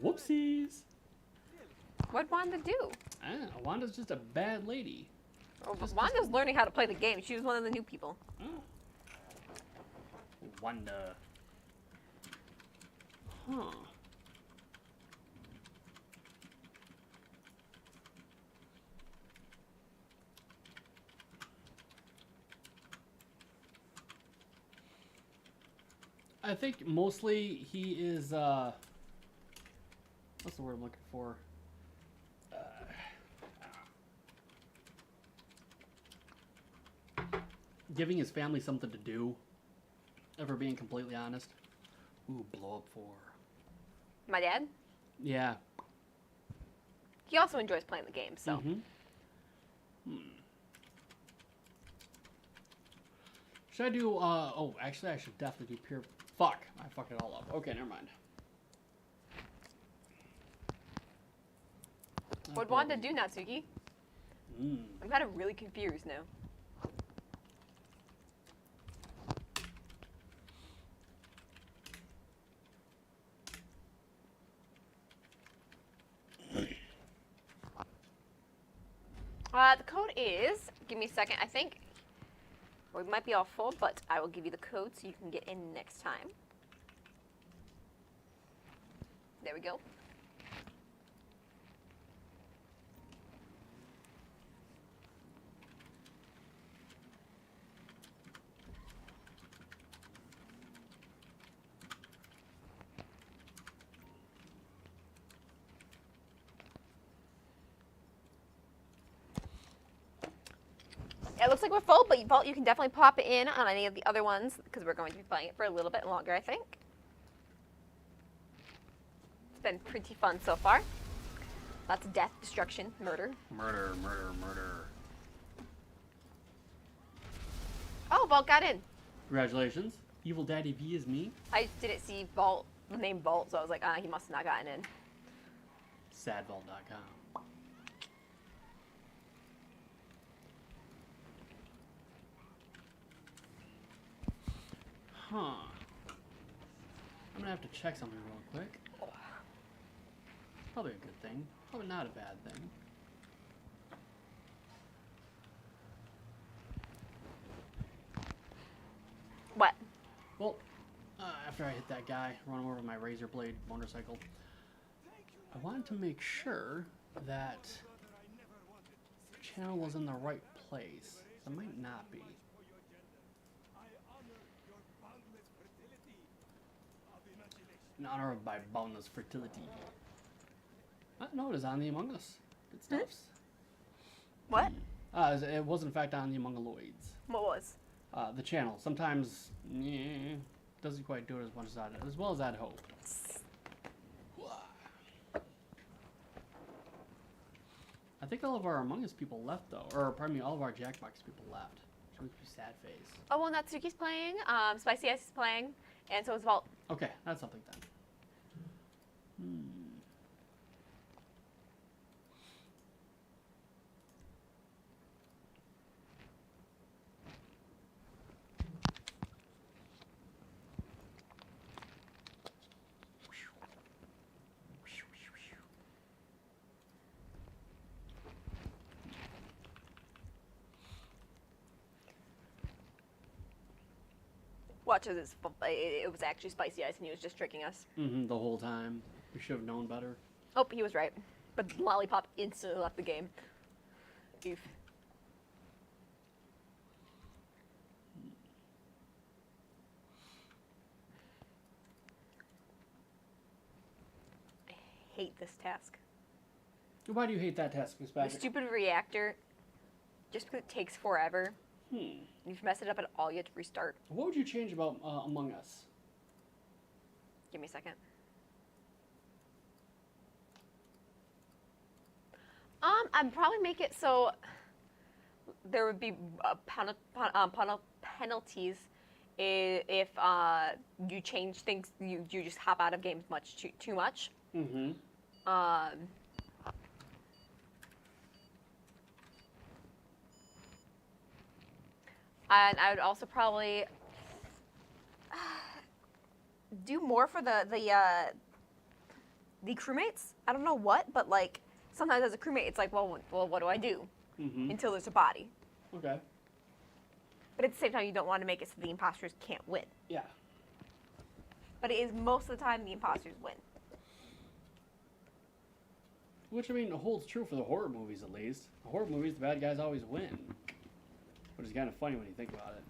Whoopsies. What'd Wanda do? I don't know. Wanda's just a bad lady. Oh, Wanda's learning how to play the game. She was one of the new people. Oh. Wanda. Huh. I think mostly he is, what's the word I'm looking for? Giving his family something to do, if we're being completely honest. Ooh, blow up 4. My dad? Yeah. He also enjoys playing the game, so. Mhm. Should I do, oh, actually I should definitely do pure, fuck, I fucked it all up. Okay, never mind. What'd Wanda do, Natsuki? Mm. I'm kind of really confused now. The code is, give me a second, I think, we might be all full, but I will give you the code so you can get in next time. There we go. It looks like we're full, but Vault, you can definitely pop it in on any of the other ones because we're going to be playing it for a little bit longer, I think. It's been pretty fun so far. Lots of death, destruction, murder. Murder, murder, murder. Oh, Vault got in. Congratulations. Evil Daddy V is me. I didn't see Vault, the name Vault, so I was like, he must have not gotten in. Sadvault.com. Huh. I'm gonna have to check something real quick. Probably a good thing. Probably not a bad thing. What? Well, after I hit that guy, run him over with my razor blade motorcycle, I wanted to make sure that the channel was in the right place. It might not be. In honor of my boundless fertility. No, it is on the Among Us. Good stuff. What? It was in fact on the Amongaloids. What was? The channel. Sometimes, doesn't quite do it as much as well as I'd hope. I think all of our Among Us people left though, or pardon me, all of our Jackbox people left. Which makes me sad face. Oh, well, Natsuki's playing, Spicy Ice is playing, and so is Vault. Okay, that's something then. Watch as it was actually Spicy Ice and he was just tricking us. The whole time. We should have known better. Oh, he was right. But Lollipop instantly left the game. Oof. I hate this task. Why do you hate that task, Miss The Badger? stupid reactor, just because it takes forever. If you mess it up at all, you have to restart. What would you change about Among Us? Give me a second. I'd probably make it so there would be penalties if you change things, you just hop out of games too much. Mm-hmm. And I would also probably do more for the crewmates. I don't know what, but like sometimes as a crewmate, it's like, well, what do I do Mm-hmm. until there's a body? Okay. But at the same time, you don't want to make it so the imposters can't win. Yeah. But it is most of the time the imposters win. Which, I mean, holds true for the horror movies, at least. The horror movies, the bad guys always win. Which is kind of funny when you think about it.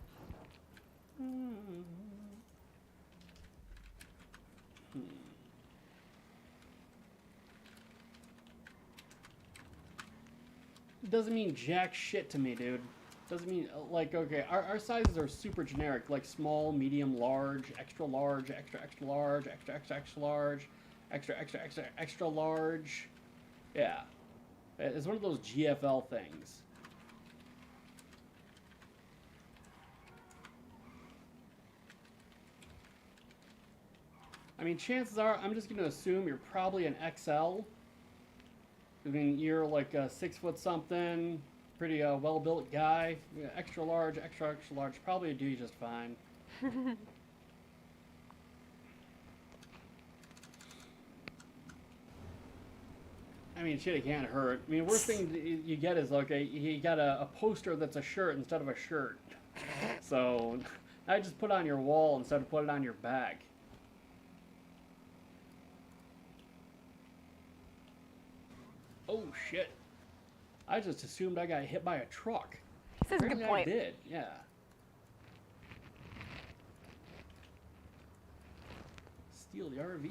Doesn't mean jack shit to me, dude. Doesn't mean, like, okay, our sizes are super generic, like small, medium, large, extra large, extra, extra large, extra, extra, extra large, extra, extra, extra, extra large. Yeah. It's one of those GFL things. I mean, chances are, I'm just going to assume you're probably an XL. I mean, you're like a 6 foot something, pretty well-built guy. Yeah, extra large, extra, extra large. Probably do you just fine. I mean, shit, it can't hurt. I mean, worst thing you get is, okay, you got a poster that's a shirt instead of a shirt. So, I just put it on your wall instead of put it on your back. Oh, shit. I just assumed I got hit by a truck. This is a good point. I did, yeah. Steal the RV.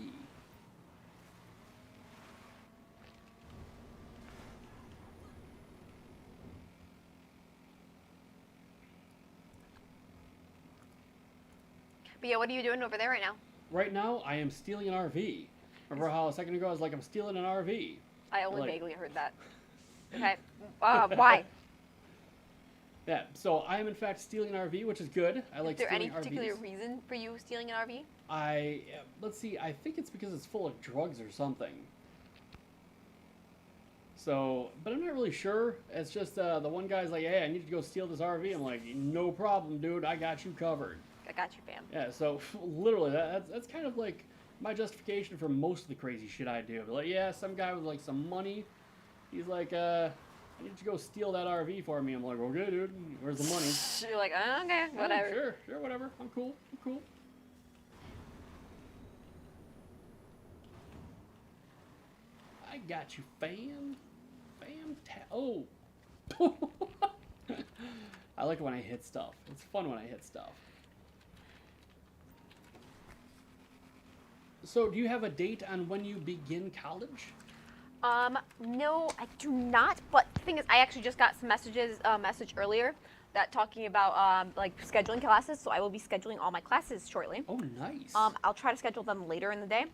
But yeah, what are you doing over there right now? Right now, I am stealing an RV. Remember how a second ago I was like, I'm stealing an RV? I only Like- vaguely heard that. Okay. Why? Yeah, so I am in fact stealing an RV, which is good. I like Is there stealing any particular RVs. reason for you stealing an RV? Let's see, I think it's because it's full of drugs or something. So, but I'm not really sure. It's just the one guy's like, hey, I need to go steal this RV. I'm like, no problem, dude. I got you covered. I got you, fam. Yeah, so literally, that's kind of like my justification for most of the crazy shit I do. Like, yeah, some guy with like some money, he's like, I need you to go steal that RV for me. I'm like, okay, dude, where's the money? You're like, okay, "Oh, whatever. sure, whatever. I'm cool. I got you, fam. Oh. I like it when I hit stuff. It's fun when I hit stuff. So, do you have a date on when you begin college? No, I do not. But the thing is, I actually just got some message earlier that talking about like scheduling classes. So I will be scheduling all my classes shortly. Oh, nice. I'll try to schedule them later in the day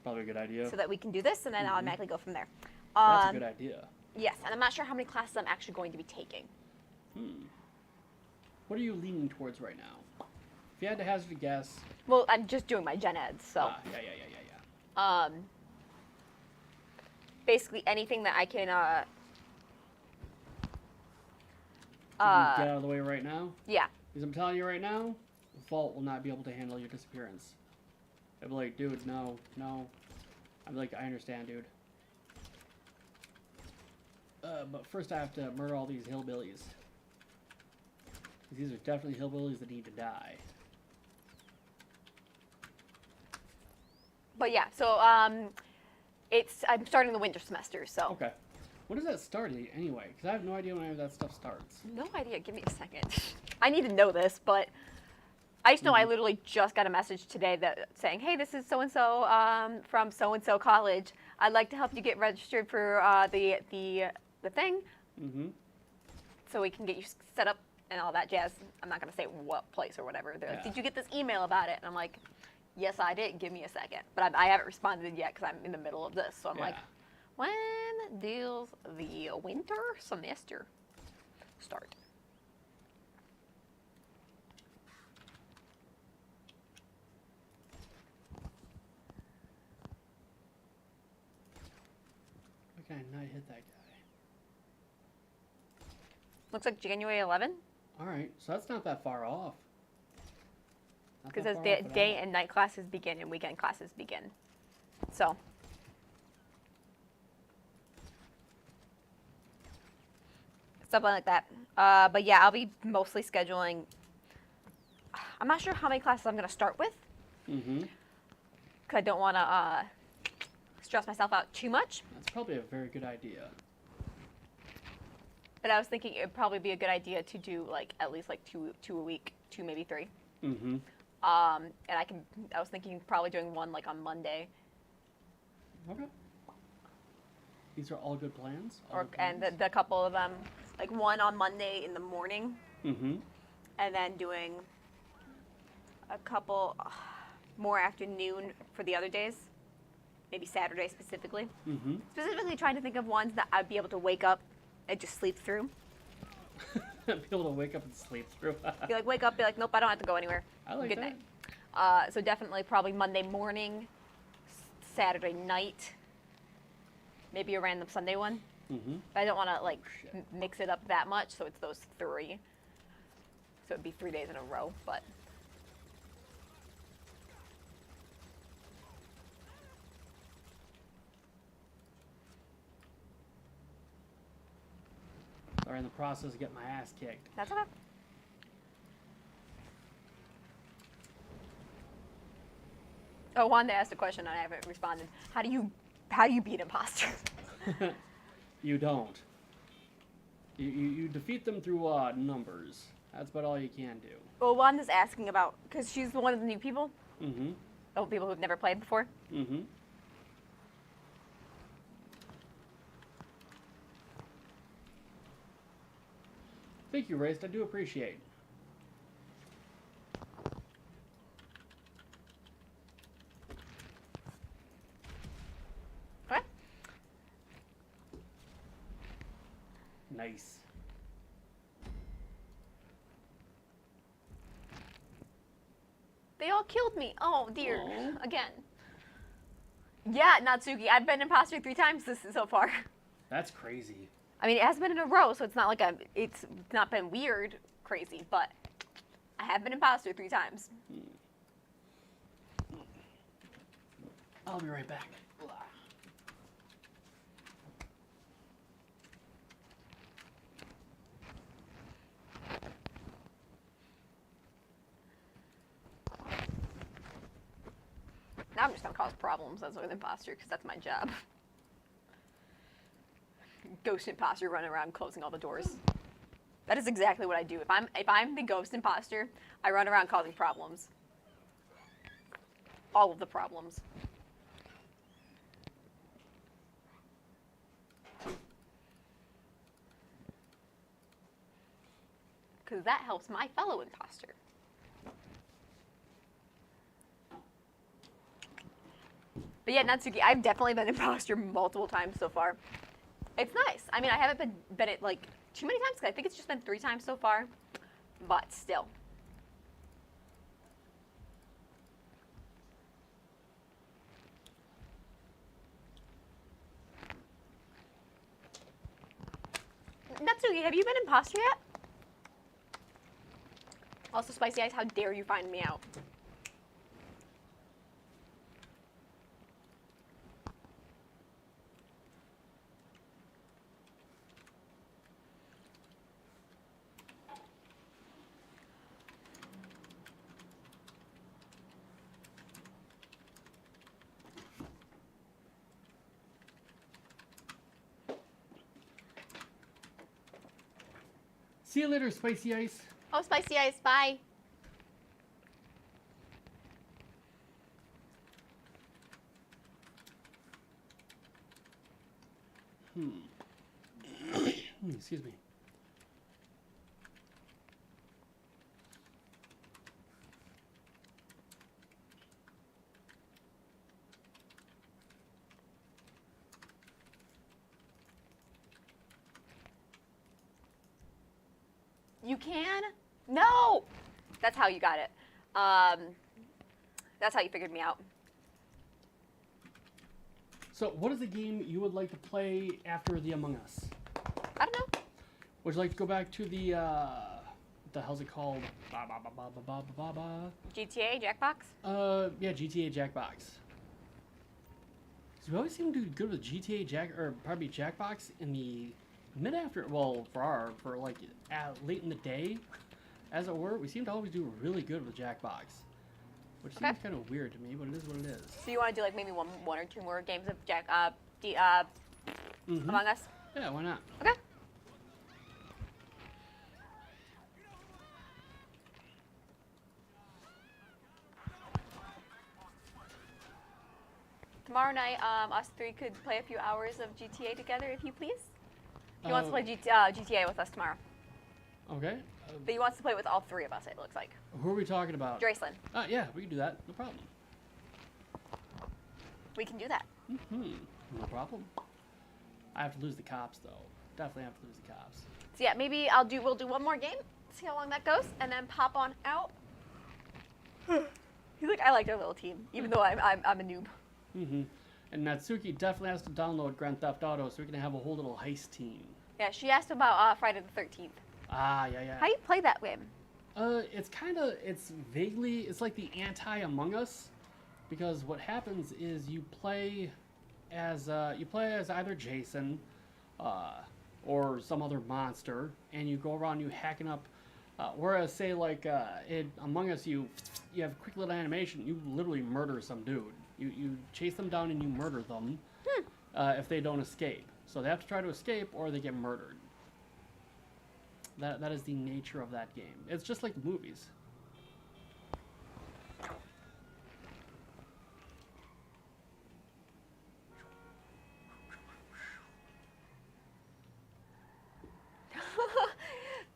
Probably a good idea. so that we can do this and then automatically go from there. That's a good idea. Yes, and I'm not sure how many classes I'm actually going to be taking. What are you leaning towards right now? If you had to hazard a guess. Well, I'm just doing my gen eds, so Yeah. basically anything that I can Get out of the way right now. yeah. Because I'm telling you right now, Vault will not be able to handle your disappearance. They'll be like, dude, no. I'm like, I understand, dude. But first I have to murder all these hillbillies. These are definitely hillbillies that need to die. But yeah, so I'm starting the winter semester, so Okay. When does that start anyway? Because I have no idea when any of that stuff starts. no idea. Give me a second. I need to know this, but I just know I literally just got a message today that saying, "Hey, this is so and so from so and so college. I'd like to help you get registered for the thing, so we can get you set up and all that jazz." I'm not gonna say what place or whatever. They're like, Yeah. "Did you get this email about it?" And I'm like, "Yes, I did. Give me a second." But I haven't responded yet because I'm in the middle of this. So I'm like, Yeah. when does the winter semester start? can I not hit that guy? Looks like January 11. All right, so that's not that far off. Not Because that as far day, off at day all. and night classes begin and weekend classes begin. So. Something like that. But yeah, I'll be mostly scheduling. I'm not sure how many classes I'm going to start with. Mm-hmm. Because I don't want to stress myself out too much. That's probably a very good idea. But I was thinking it would probably be a good idea to do like at least like two a week, 2 maybe 3. Mm-hmm. And I was thinking probably doing one like on Monday, Okay. These are all good plans. All or good and plans? the couple of them, like one on Monday in the morning, Mm-hmm. and then doing a couple more afternoon for the other days, maybe Saturday specifically. Mm-hmm. Specifically trying to think of ones that I'd be able to wake up and just sleep through. Be able to wake up and sleep through. Be like, wake up, be like, nope, I don't have to go anywhere. I like Good that. night. So definitely probably Monday morning, Saturday night, maybe a random Sunday one. Mm-hmm. But I don't want to like shit. mix it up that much, so it's those 3. So it'd be 3 days in a row, but Or in the process of getting my ass kicked. that's okay. Oh, Wanda asked a question and I haven't responded. How do you beat imposters? You don't. You defeat them through numbers. That's about all you can do. Well, Wanda's asking about because she's one of the new people, Mm-hmm. people who've never played before. Mm-hmm. Thank you, Raced. I do appreciate. Okay. Nice. They all killed me. Oh dear. Aw. Again. Yeah, Natsuki. I've been imposter 3 times so far. That's crazy. I mean, it has been in a row, so it's not like it's not been weird crazy, but I have been imposter 3 times. I'll be right back. Now I'm just gonna cause problems as an imposter because that's my job. Ghost imposter running around closing all the doors. That is exactly what I do. If I'm the ghost imposter, I run around causing problems. All of the problems. Because that helps my fellow imposter. But yeah, Natsuki, I've definitely been imposter multiple times so far. It's nice. I mean, I haven't been it like too many times because I think it's just been 3 times so far. But still. Natsuki, have you been imposter yet? Also, Spicy Ice, how dare you find me out? See you later, Spicy Ice. Oh, Spicy Ice, bye. Excuse me. You can? No! That's how you got it. That's how you figured me out. So, what is a game you would like to play after the Among Us? I don't know. Would you like to go back to the what the hell's it called? Ba, ba, ba, ba, ba, ba, ba, ba. GTA, Jackbox? Yeah, GTA Jackbox. So we always seem to do good with GTA probably Jackbox in the for like late in the day, as it were. We seem to always do really good with Jackbox, which Okay. seems kind of weird to me, but it is what it is. So you want to do like maybe one or two more games of Mhm. Among Us? Yeah, why not? Okay. Tomorrow night, us three could play a few hours of GTA together, if you please. He wants to play GTA with us tomorrow. Okay. But he wants to play with all three of us, it looks like. Who are we talking about? Dracelyn, Yeah, we can do that. No problem. we can do that. No problem. I have to lose the cops, though. Definitely have to lose the cops. So yeah, maybe we'll do one more game, see how long that goes, and then pop on out. He's like, I liked our little team, even though I'm a noob. And Natsuki definitely has to download Grand Theft Auto so we can have a whole little heist team. Yeah, she asked about Friday the 13th. Yeah. How do you play that game? It's vaguely, it's like the anti-Among Us, because what happens is you play as either Jason, or some other monster, and you go around you hacking up. Whereas say like in Among Us, you have a quick little animation, you literally murder some dude. You chase them down and you murder them if they don't escape. So they have to try to escape or they get murdered. That is the nature of that game. It's just like movies.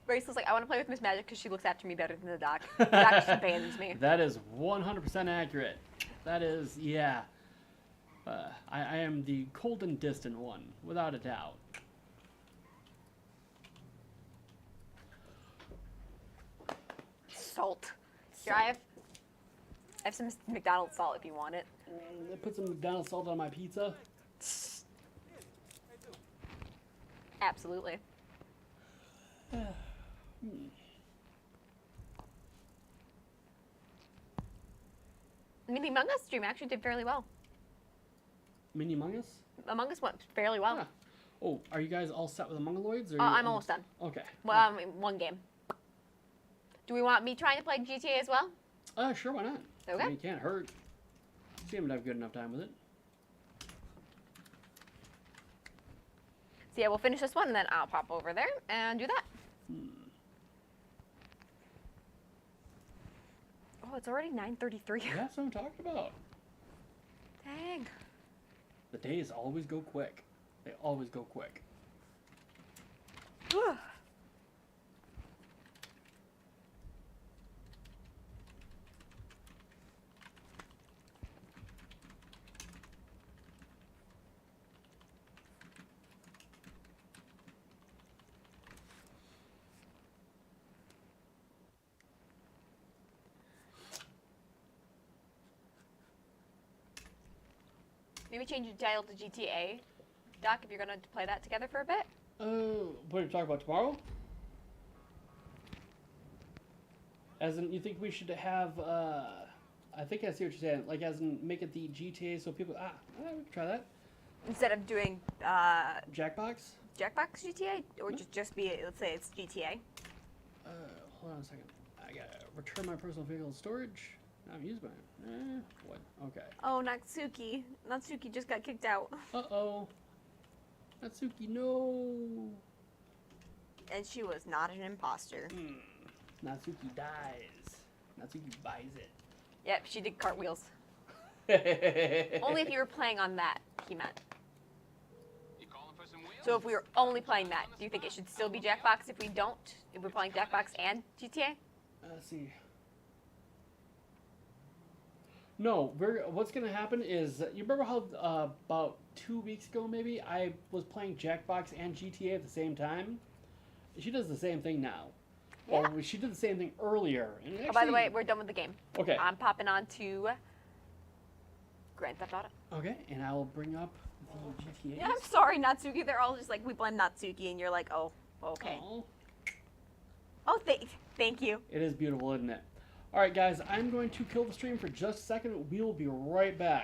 Grace was like, I want to play with Miss Magic because she looks after me better than the doc. The doc just abandons me. That is 100% accurate. That is, yeah. I am the cold and distant one, without a doubt. Salt. Here, I have some McDonald's salt if you want it. I put some McDonald's salt on my pizza. Absolutely. I mean, the Among Us stream actually did fairly well. Mini Among Us? Among Us went fairly well. Yeah. Oh, are you guys all set with Amongaloids? Or I'm almost done. Okay. Well, one game. Do we want me trying to play GTA as well? Sure, why not? Okay. I mean, it can't hurt. Seem to have good enough time with it. So yeah, we'll finish this one and then I'll pop over there and do that. Oh, it's already 9:33. Yeah, that's what I'm talking about. Dang. The days always go quick. They always go quick. Maybe change the title to GTA, Doc, if you're gonna play that together for a bit. What are you talking about tomorrow? As in, you think we should have, I think I see what you're saying. Like, as in, make it the GTA so people, we can try that. Instead of doing Jackbox? Jackbox GTA, or just be, let's say it's GTA. Hold on a second. I gotta return my personal vehicle to storage. I'm using mine. What? Okay. Oh, Natsuki. Natsuki just got kicked out. Uh-oh. Natsuki, no. And she was not an imposter. Natsuki dies. Natsuki buys it. Yep, she did cartwheels. Only if you were playing on that, he meant. You calling for some wheels? So if we were only playing that, do you think it should still be Jackbox if we don't? If we're playing Jackbox and GTA? Let's see. No, what's going to happen is, you remember how about 2 weeks ago maybe, I was playing Jackbox and GTA at the same time? She does the same thing now. Yeah. Or she did the same thing earlier. And Oh, by the actually- way, we're done with the game. Okay. I'm popping on to Grand Theft Auto. Okay, and I will bring up the GTA. Yeah, I'm sorry, Natsuki. They're all just like, we blame Natsuki, and you're like, oh, okay. Aw. Oh, thank you. It is beautiful, isn't it? All right, guys, I'm going to kill the stream for just a second. We will be right back.